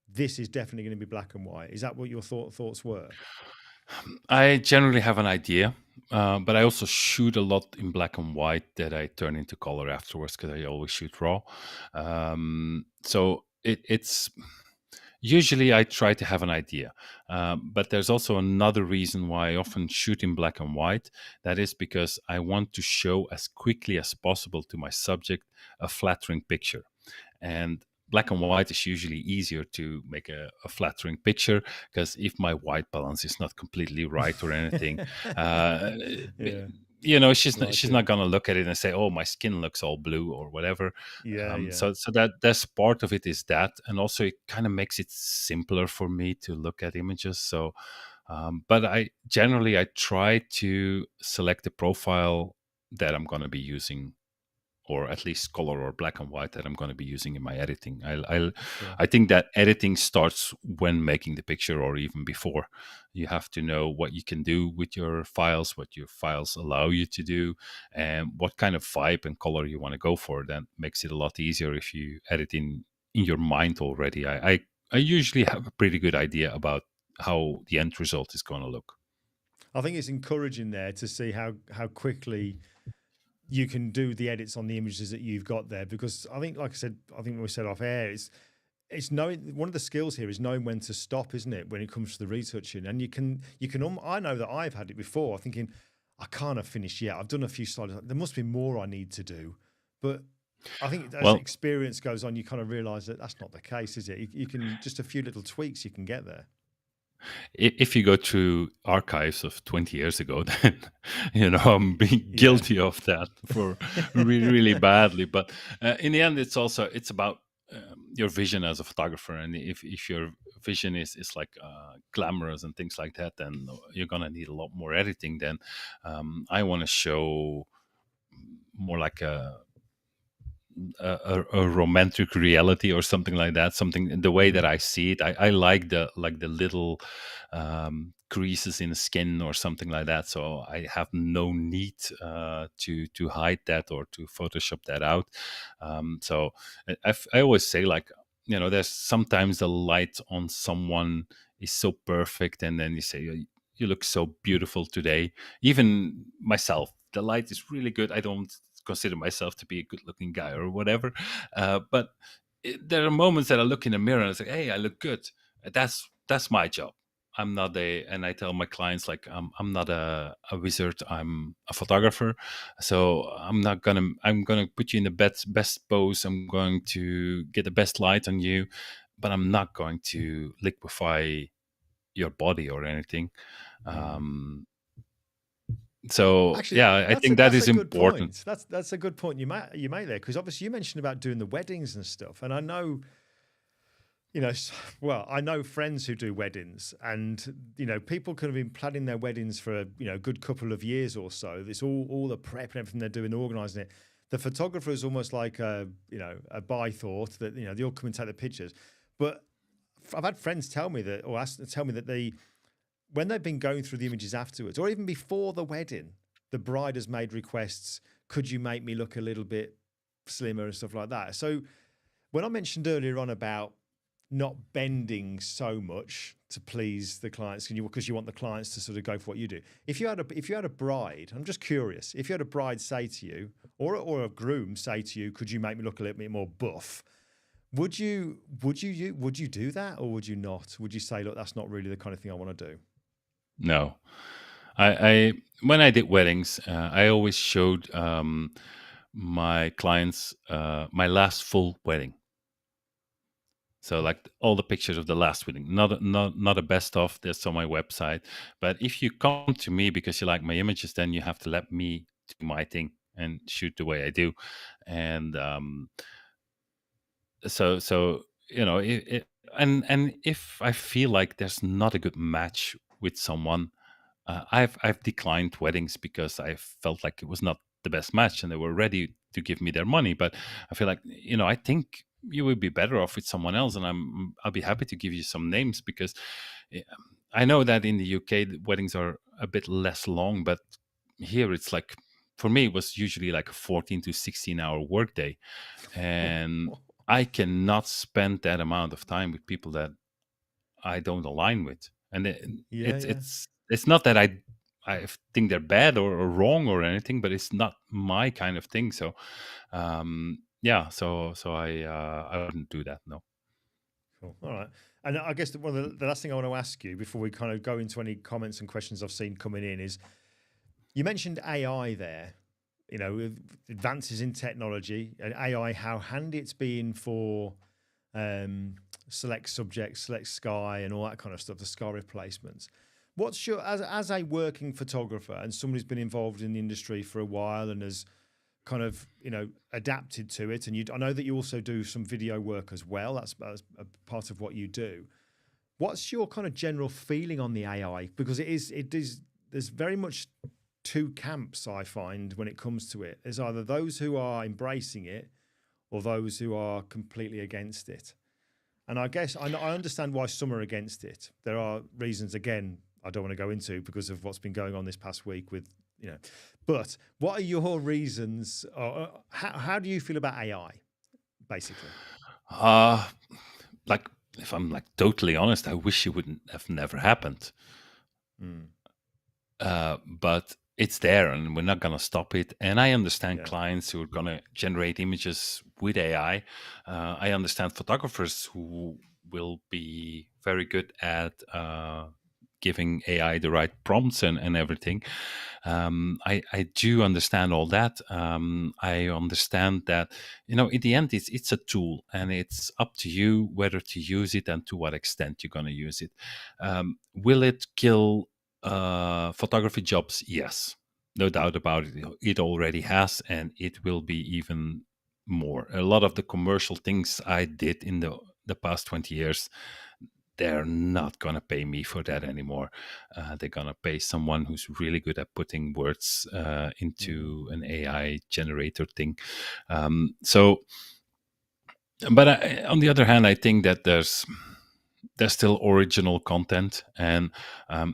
this is definitely going to be black and white. Is that what your thoughts were? I generally have an idea, but I also shoot a lot in black and white that I turn into color afterwards because I always shoot raw. So it's usually I try to have an idea, but there's also another reason why I often shoot in black and white. That is because I want to show as quickly as possible to my subject a flattering picture. And black and white is usually easier to make a flattering picture because if my white balance is not completely right or anything, uh, Yeah, she's like not it. gonna look at it and say, "Oh, my skin looks all blue" or whatever. Yeah, yeah. So that's part of it is that, and also it kind of makes it simpler for me to look at images. So, but I try to select the profile that I'm gonna be using, or at least color or black and white that I'm going to be using in my editing. Sure. I think that editing starts when making the picture or even before. You have to know what you can do with your files, what your files allow you to do, and what kind of vibe and color you want to go for. That makes it a lot easier if you edit in your mind already. I usually have a pretty good idea about how the end result is going to look. I think it's encouraging there to see how quickly you can do the edits on the images that you've got there, because I think, like I said, I think we said off air, it's knowing, one of the skills here is knowing when to stop, isn't it, when it comes to the retouching. And you can I know that I've had it before, thinking I can't have finished yet, I've done a few slides, there must be more I need to do. But I think as Well, experience goes on, you kind of realize that that's not the case, is it? You can just a few little tweaks, you can get there. if you go through archives of 20 years ago, then I'm being Yeah. guilty of that for really, really badly. But in the end, it's about your vision as a photographer. And if your vision is like glamorous and things like that, then you're gonna need a lot more editing. Then I want to show more like a romantic reality or something like that, something the way that I see it. I like the little creases in the skin or something like that, so I have no need to hide that or to Photoshop that out. So I always say, like, there's sometimes the light on someone is so perfect, and then you say, you look so beautiful today. Even myself, the light is really good. I don't consider myself to be a good looking guy or whatever, but there are moments that I look in the mirror and I say, hey, I look good. That's my job. I'm not and I tell my clients, like, I'm not a wizard, I'm a photographer. So I'm gonna put you in the best pose, I'm going to get the best light on you, but I'm not going to liquefy your body or anything. So Actually, yeah, I think that that's a is good important. point. That's a good point you made there, because obviously you mentioned about doing the weddings and stuff, and I know, well, I know friends who do weddings, and people could have been planning their weddings for a good couple of years or so. It's all the prep and everything they're doing, organising it. The photographer is almost like a by thought that they all come and take the pictures. But I've had friends tell me that, or tell me that when they've been going through the images afterwards, or even before the wedding, the bride has made requests. Could you make me look a little bit slimmer and stuff like that? So when I mentioned earlier on about not bending so much to please the clients, because you want the clients to sort of go for what you do. If you had a bride, I'm just curious, if you had a bride say to you, or a groom say to you, could you make me look a little bit more buff? Would you do that, or would you not? Would you say, look, that's not really the kind of thing I want to do? No, I when I did weddings, I always showed my clients my last full wedding. So, like, all the pictures of the last wedding, not a best of. That's on my website. But if you come to me because you like my images, then you have to let me do my thing and shoot the way I do. And so and if I feel like there's not a good match with someone, I've declined weddings because I felt like it was not the best match, and they were ready to give me their money. But I feel like, I think you would be better off with someone else, and I'll be happy to give you some names, because I know that in the UK, the weddings are a bit less long, but here it's like, for me, it was usually like a 14 to 16-hour workday. And I cannot spend that amount of time with people that I don't align with. And Yeah, it's yeah. it's not that I think they're bad or wrong or anything, but it's not my kind of thing. So yeah, so I wouldn't do that. No. Cool. All right. And I guess one of the last thing I want to ask you before we kind of go into any comments and questions I've seen coming in is, you mentioned AI there, you know, with advances in technology and AI, how handy it's been for select subjects, select sky and all that kind of stuff, the sky replacements. What's your, as a working photographer and someone who's been involved in the industry for a while and has kind of, you know, adapted to it, and I know that you also do some video work as well. That's a part of what you do. What's your kind of general feeling on the AI? Because it is there's very much two camps, I find, when it comes to it. There's either those who are embracing it or those who are completely against it. And I guess I understand why some are against it. There are reasons, again, I don't want to go into because of what's been going on this past week with, you know. But what are your reasons? How do you feel about AI, basically? Like, if I'm like totally honest, I wish it wouldn't have never happened. But it's there and we're not going to stop it. And I understand clients who are going to generate images with AI. I understand photographers who will be very good at giving AI the right prompts and everything. I do understand all that. I understand that, you know, in the end, it's a tool and it's up to you whether to use it and to what extent you're going to use it. Will it kill photography jobs? Yes, no doubt about it. It already has, and it will be even more. A lot of the commercial things I did in the past 20 years, they're not going to pay me for that anymore. They're going to pay someone who's really good at putting words into an AI generator thing. But on the other hand, I think that there's still original content. And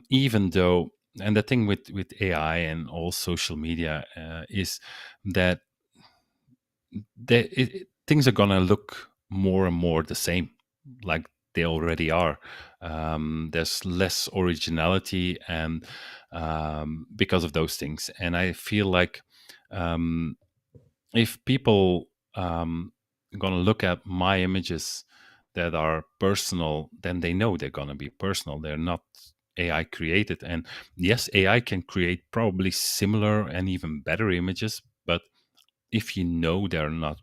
even though, and the thing with AI and all social media is that things are going to look more and more the same, like they already are. There's less originality and because of those things. And I feel like if people going to look at my images that are personal, then they know they're going to be personal. They're not AI created. And yes, AI can create probably similar and even better images, but if you know they're not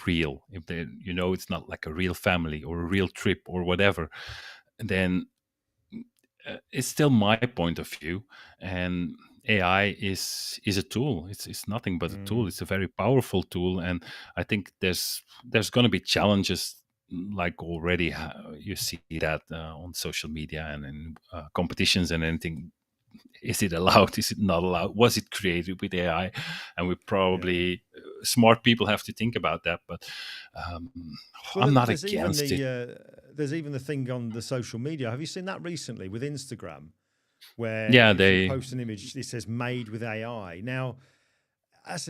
real, if they, you know, it's not like a real family or a real trip or whatever, then it's still my point of view. And AI is a tool. It's nothing but a tool. It's a very powerful tool, and I think there's going to be challenges, like already you see that on social media and in competitions and anything. Is it allowed? Is it not allowed? Was it created with AI? And we probably smart people have to think about that. But I'm not against it. There's even the thing on the social media. Have you seen that recently with Instagram, where if you post an image, it says "made with AI"? Now, it's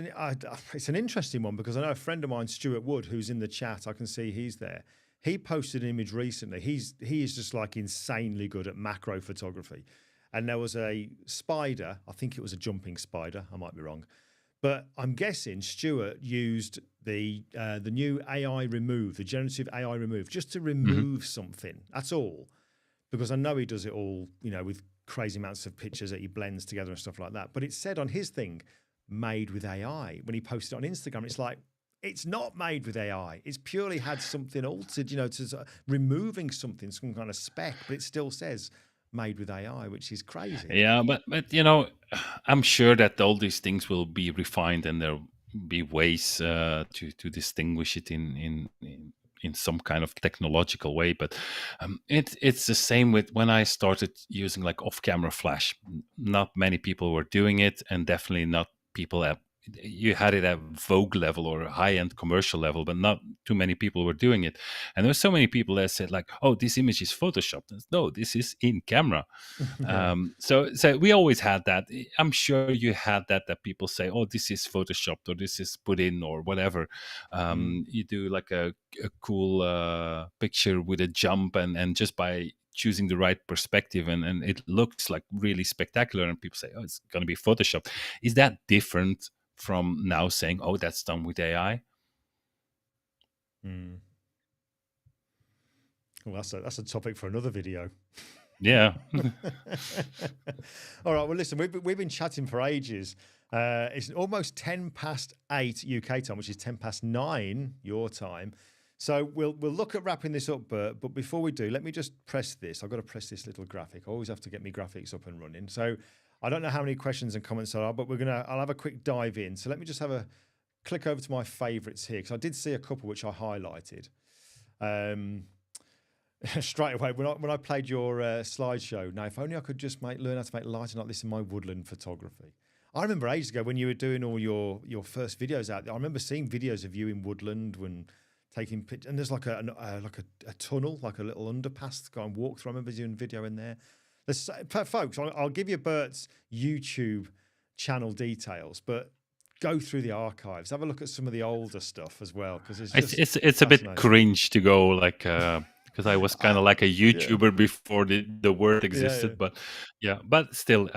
an interesting one because I know a friend of mine, Stuart Wood, who's in the chat. I can see he's there. He posted an image recently. He is just like insanely good at macro photography. And there was a spider, I think it was a jumping spider, I might be wrong. But I'm guessing Stuart used the new AI remove, the generative AI remove, just to remove something. That's all. Because I know he does it all, you know, with crazy amounts of pictures that he blends together and stuff like that. But it said on his thing, made with AI. When he posted it on Instagram, it's like, it's not made with AI. It's purely had something altered, you know, to removing something, some kind of spec, but it still says made with AI, which is crazy. Yeah, but you know, I'm sure that all these things will be refined, and there'll be ways to distinguish it in some kind of technological way. But it's the same with when I started using like off-camera flash. Not many people were doing it, and definitely not people you had it at Vogue level or high-end commercial level, but not too many people were doing it. And there were so many people that said like, "Oh, this image is photoshopped." No, this is in camera. Yeah. So we always had that. I'm sure you had that people say, "Oh, this is photoshopped," or "This is put in," or whatever. You do like a cool picture with a jump, and just by choosing the right perspective, and it looks like really spectacular, and people say, "Oh, it's going to be photoshopped." Is that different from now saying, "Oh, that's done with AI"? Well, that's a topic for another video. Yeah. All right. Well, listen, we've been chatting for ages. It's almost 8:10 UK time, which is 9:10 your time. So we'll look at wrapping this up, Bert. But before we do, let me just press this. I've got to press this little graphic. I always have to get my graphics up and running. So I don't know how many questions and comments there are, but I'll have a quick dive in. So let me just have a click over to my favourites here, because I did see a couple which I highlighted. Straight away when I played your slideshow. Now, if only I could just learn how to make lighting like this in my woodland photography. I remember ages ago when you were doing all your first videos out there. I remember seeing videos of you in woodland when taking pictures, and there's like a tunnel, like a little underpass to go and walk through. I remember doing video in there. Folks, I'll give you Bert's YouTube channel details, but go through the archives, have a look at some of the older stuff as well, because it's a bit cringe to go like because I was kind of like a YouTuber before the word existed. But still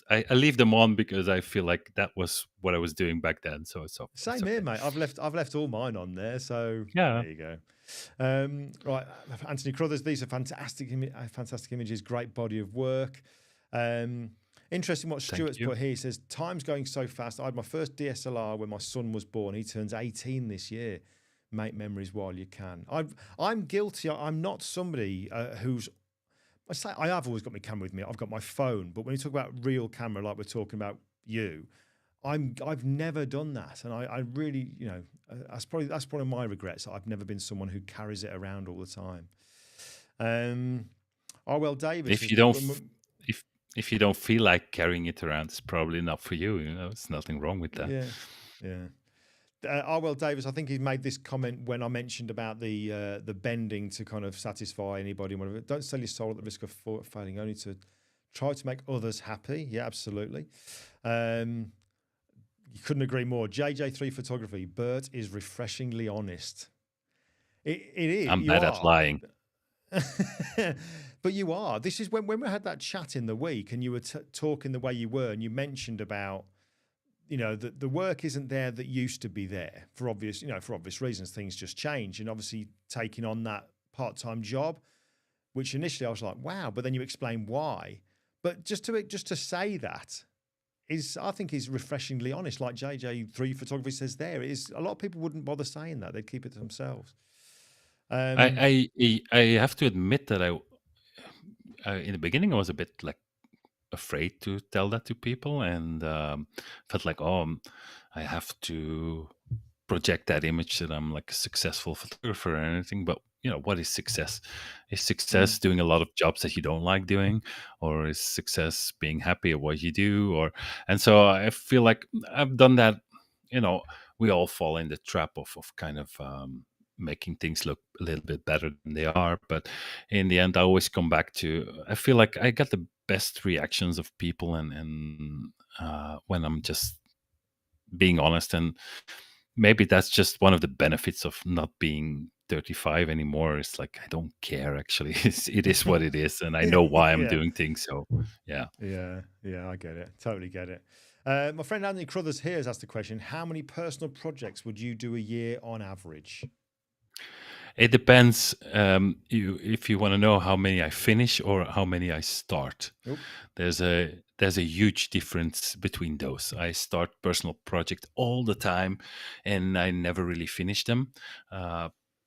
I leave them on because I feel like that was what I was doing back then. So same here, mate. I've left all mine on there. So yeah, there you go. Right, Anthony Crothers, these are fantastic images, great body of work. Interesting what Stuart's put here. He says, time's going so fast. I had my first DSLR when my son was born. He turns 18 this year. Make memories while you can. I'm guilty. I'm not somebody who's... I have always got my camera with me. I've got my phone. But when you talk about real camera, like we're talking about you, I've never done that. And I really, that's probably my regrets. I've never been someone who carries it around all the time. Well, David... If you don't feel like carrying it around, it's probably not for you. There's nothing wrong with that. Yeah. Arwell Davis, I think he made this comment when I mentioned about the bending to kind of satisfy anybody. Whatever. Don't sell your soul at the risk of failing, only to try to make others happy. Yeah, absolutely. You couldn't agree more. JJ3 Photography. Bert is refreshingly honest. It is. I'm bad at lying. But you are. This is when we had that chat in the week, and you were talking the way you were, and you mentioned about, the work isn't there that used to be there for obvious reasons. Things just change, and obviously taking on that part-time job, which initially I was like, wow, but then you explain why. But just to say that I think is refreshingly honest. Like JJ3 Photography says there, a lot of people wouldn't bother saying that; they'd keep it to themselves. I have to admit that in the beginning I was a bit like afraid to tell that to people, and felt like, I have to project that image that I'm like a successful photographer or anything. But what is success? Is success doing a lot of jobs that you don't like doing, or is success being happy at what you do? And so I feel like I've done that. We all fall in the trap of kind of making things look a little bit better than they are. But in the end, I always come back to, I feel like I get the best reactions of people and when I'm just being honest. And maybe that's just one of the benefits of not being 35 anymore. It's like, I don't care, actually. It is what it is, and I know why I'm doing things. So yeah, I get it, totally get it. My friend Anthony Crothers here has asked the question, how many personal projects would you do a year on average? It depends. If you want to know how many I finish or how many I start, there's a huge difference between those. I start personal project all the time, and I never really finish them.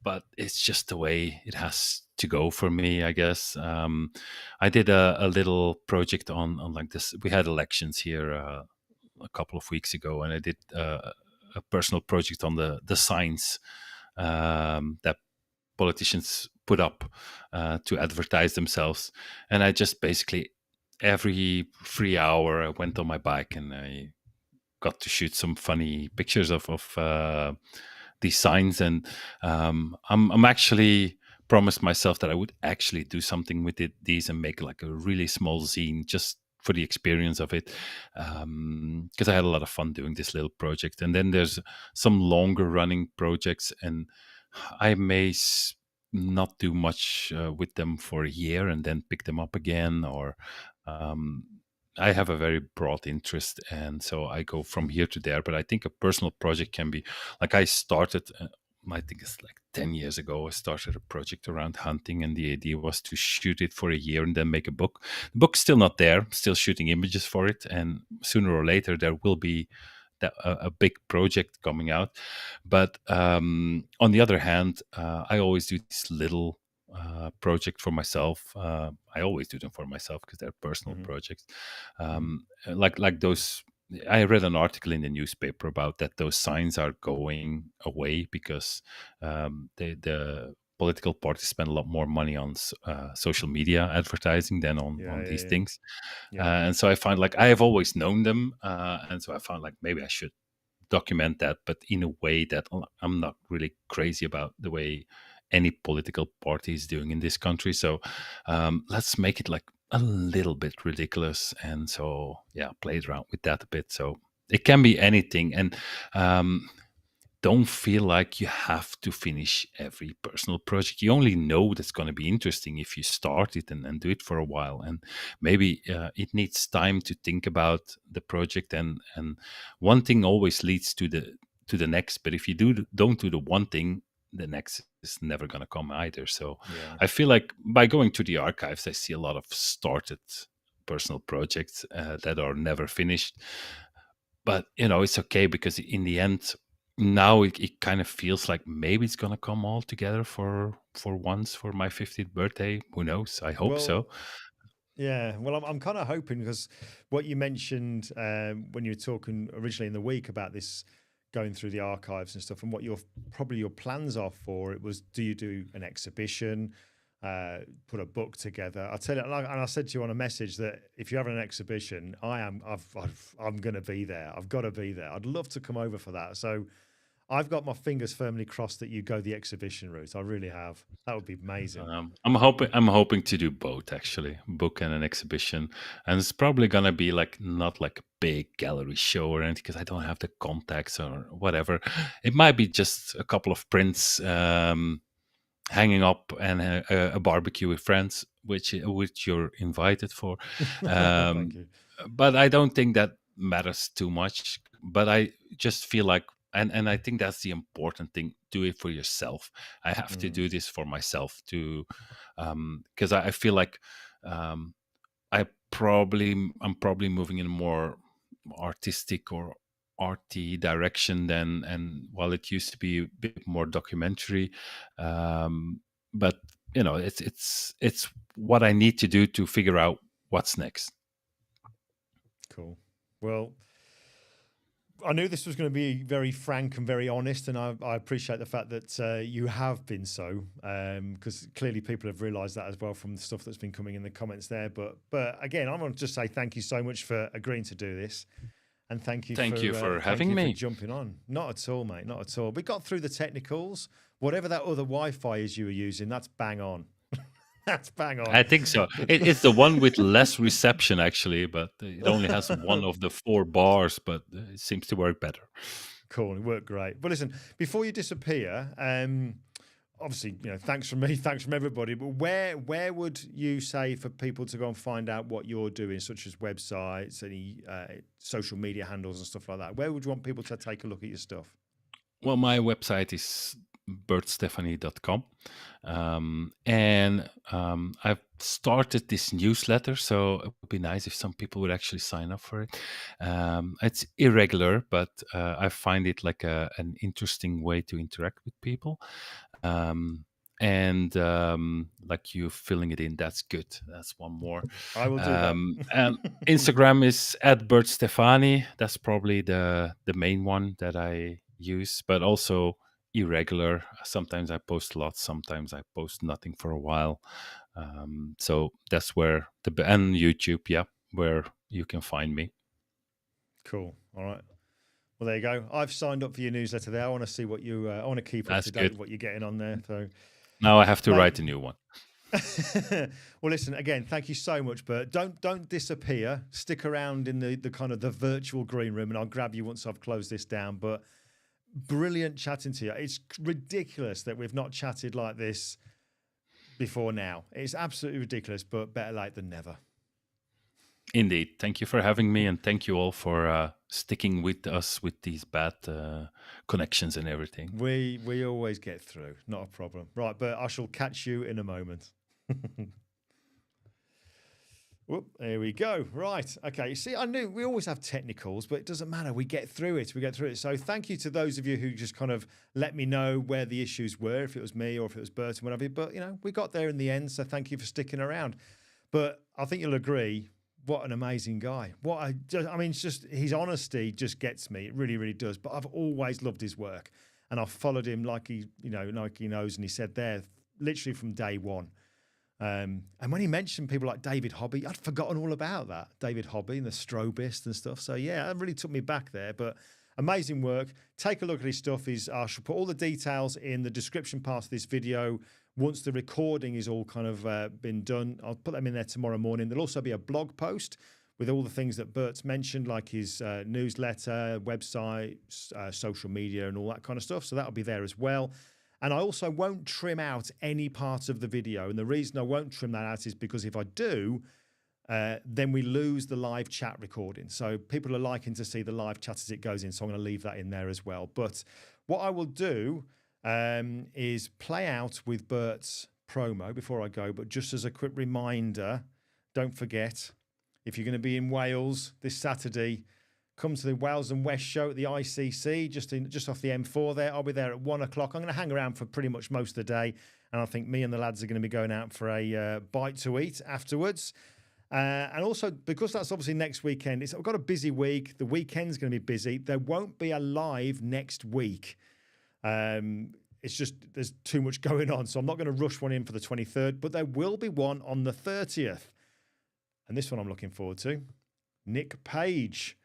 But it's just the way it has to go for me, I guess. I did a little project on like this. We had elections here a couple of weeks ago, and I did a personal project on the signs that politicians put up to advertise themselves. And I just basically every free hour I went on my bike and I got to shoot some funny pictures of these signs, and I'm actually promised myself that I would actually do something with these and make like a really small zine just for the experience of it, because I had a lot of fun doing this little project. And then there's some longer running projects, and I may not do much with them for a year and then pick them up again, or um, I have a very broad interest, and so I go from here to there. But I think a personal project can be like I started. I think it's like 10 years ago. I started a project around hunting, and the idea was to shoot it for a year and then make a book. The book's still not there, still shooting images for it. And sooner or later, there will be a big project coming out. But on the other hand, I always do this little project for myself. I always do them for myself because they're personal projects. Like those, I read an article in the newspaper about that those signs are going away because the political parties spend a lot more money on social media advertising than on these things. And so I find like I have always known them, and so I found like maybe I should document that, but in a way that I'm not really crazy about the way any political party is doing in this country. So let's make it like a little bit ridiculous. And so, yeah, played around with that a bit. So it can be anything. And don't feel like you have to finish every personal project. You only know that's going to be interesting if you start it and do it for a while. And maybe it needs time to think about the project. And one thing always leads to the next. But if you don't do the one thing, the next is never going to come either. So I feel like by going to the archives, I see a lot of started personal projects that are never finished. But, it's okay because in the end, now it kind of feels like maybe it's going to come all together for once for my 50th birthday. Who knows? I hope so. Yeah, well, I'm kind of hoping because what you mentioned when you were talking originally in the week about this going through the archives and stuff, and what your plans are for it was, do you do an exhibition, put a book together? I'll tell you, and I said to you on a message that if you're having an exhibition, I'm going to be there. I've got to be there. I'd love to come over for that. So I've got my fingers firmly crossed that you go the exhibition route. I really have. That would be amazing. I'm hoping to do both, actually, book and an exhibition, and it's probably gonna be like not like a big gallery show or anything because I don't have the contacts or whatever. It might be just a couple of prints hanging up and a barbecue with friends, which you're invited for. Thank you. But I don't think that matters too much. But I just feel like. And I think that's the important thing. Do it for yourself. I have to do this for myself to, because I feel like I'm probably moving in a more artistic or arty direction than, and while it used to be a bit more documentary, but it's what I need to do to figure out what's next. Cool. Well, I knew this was going to be very frank and very honest, and I appreciate the fact that you have been so, because clearly people have realised that as well from the stuff that's been coming in the comments there. But again, I want to just say thank you so much for agreeing to do this, and thank you for having me, for jumping on. Not at all, mate. Not at all. We got through the technicals. Whatever that other Wi-Fi is you were using, that's bang on. That's bang on. I think so. It's the one with less reception, actually, but it only has one of the 4 bars, but it seems to work better. Cool. It worked great. But listen, before you disappear, obviously, thanks from me, thanks from everybody, but where would you say for people to go and find out what you're doing, such as websites, any social media handles and stuff like that? Where would you want people to take a look at your stuff? Well, my website is bertstephani.com. And I've started this newsletter, so it would be nice if some people would actually sign up for it. It's irregular, but I find it like an interesting way to interact with people. And like you filling it in, that's good. That's one more. I will do that. And Instagram is @BertStephani. That's probably the main one that I use, but also irregular. Sometimes I post a lot, sometimes I post nothing for a while. So that's where and YouTube, where you can find me. Cool. All right. Well, there you go. I've signed up for your newsletter there. I want to see what you. I want to keep up That's to date good. with what you're getting on there. So Now I have to Mate. write a new one. Well, listen again. Thank you so much, Bert. Don't disappear. Stick around in the kind of the virtual green room, and I'll grab you once I've closed this down. But brilliant chatting to you. It's ridiculous that we've not chatted like this before now. It's absolutely ridiculous, but better late than never. Indeed. Thank you for having me, and thank you all for sticking with us with these bad connections and everything. We always get through. Not a problem. Right, but I shall catch you in a moment. Whoop, there we go. Right. Okay. See, I knew we always have technicals, but it doesn't matter. We get through it. We get through it. So thank you to those of you who just kind of let me know where the issues were, if it was me or if it was Bert and whatever. But, you know, we got there in the end. So thank you for sticking around. But I think you'll agree, what an amazing guy. I mean, it's just his honesty just gets me. It really, really does. But I've always loved his work. And I've followed him like he knows. And he said there, literally from day one. And when he mentioned people like David Hobby, I'd forgotten all about that. David Hobby and the strobist and stuff. So yeah, that really took me back there. But amazing work. Take a look at his stuff. I shall put all the details in the description part of this video. Once the recording is all kind of been done, I'll put them in there tomorrow morning. There'll also be a blog post with all the things that Bert's mentioned, like his newsletter, website, social media, and all that kind of stuff. So that'll be there as well. And I also won't trim out any part of the video. And the reason I won't trim that out is because if I do, then we lose the live chat recording. So people are liking to see the live chat as it goes in. So I'm going to leave that in there as well. But what I will do is play out with Bert's promo before I go. But just as a quick reminder, don't forget, if you're going to be in Wales this Saturday, come to the Wales and West show at the ICC, just off the M4 there. I'll be there at 1 o'clock. I'm going to hang around for pretty much most of the day. And I think me and the lads are going to be going out for a bite to eat afterwards. And also, because that's obviously next weekend, I've got a busy week. The weekend's going to be busy. There won't be a live next week. It's just there's too much going on. So I'm not going to rush one in for the 23rd, but there will be one on the 30th. And this one I'm looking forward to. Nick Page.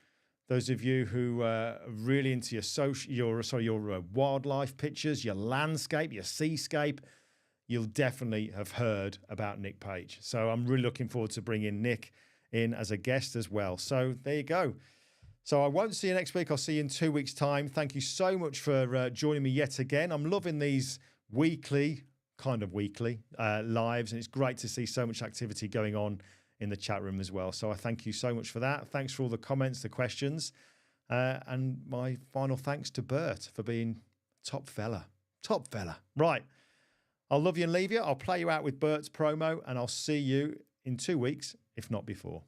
Those of you who are really into your wildlife pictures, your landscape, your seascape, you'll definitely have heard about Nick Page. So I'm really looking forward to bringing Nick in as a guest as well. So there you go. So I won't see you next week. I'll see you in 2 weeks' time. Thank you so much for joining me yet again. I'm loving these weekly lives, and it's great to see so much activity going on in the chat room as well. So I thank you so much for that. Thanks for all the comments, the questions. And my final thanks to Bert for being top fella. Top fella. Right. I'll love you and leave you. I'll play you out with Bert's promo, and I'll see you in 2 weeks, if not before.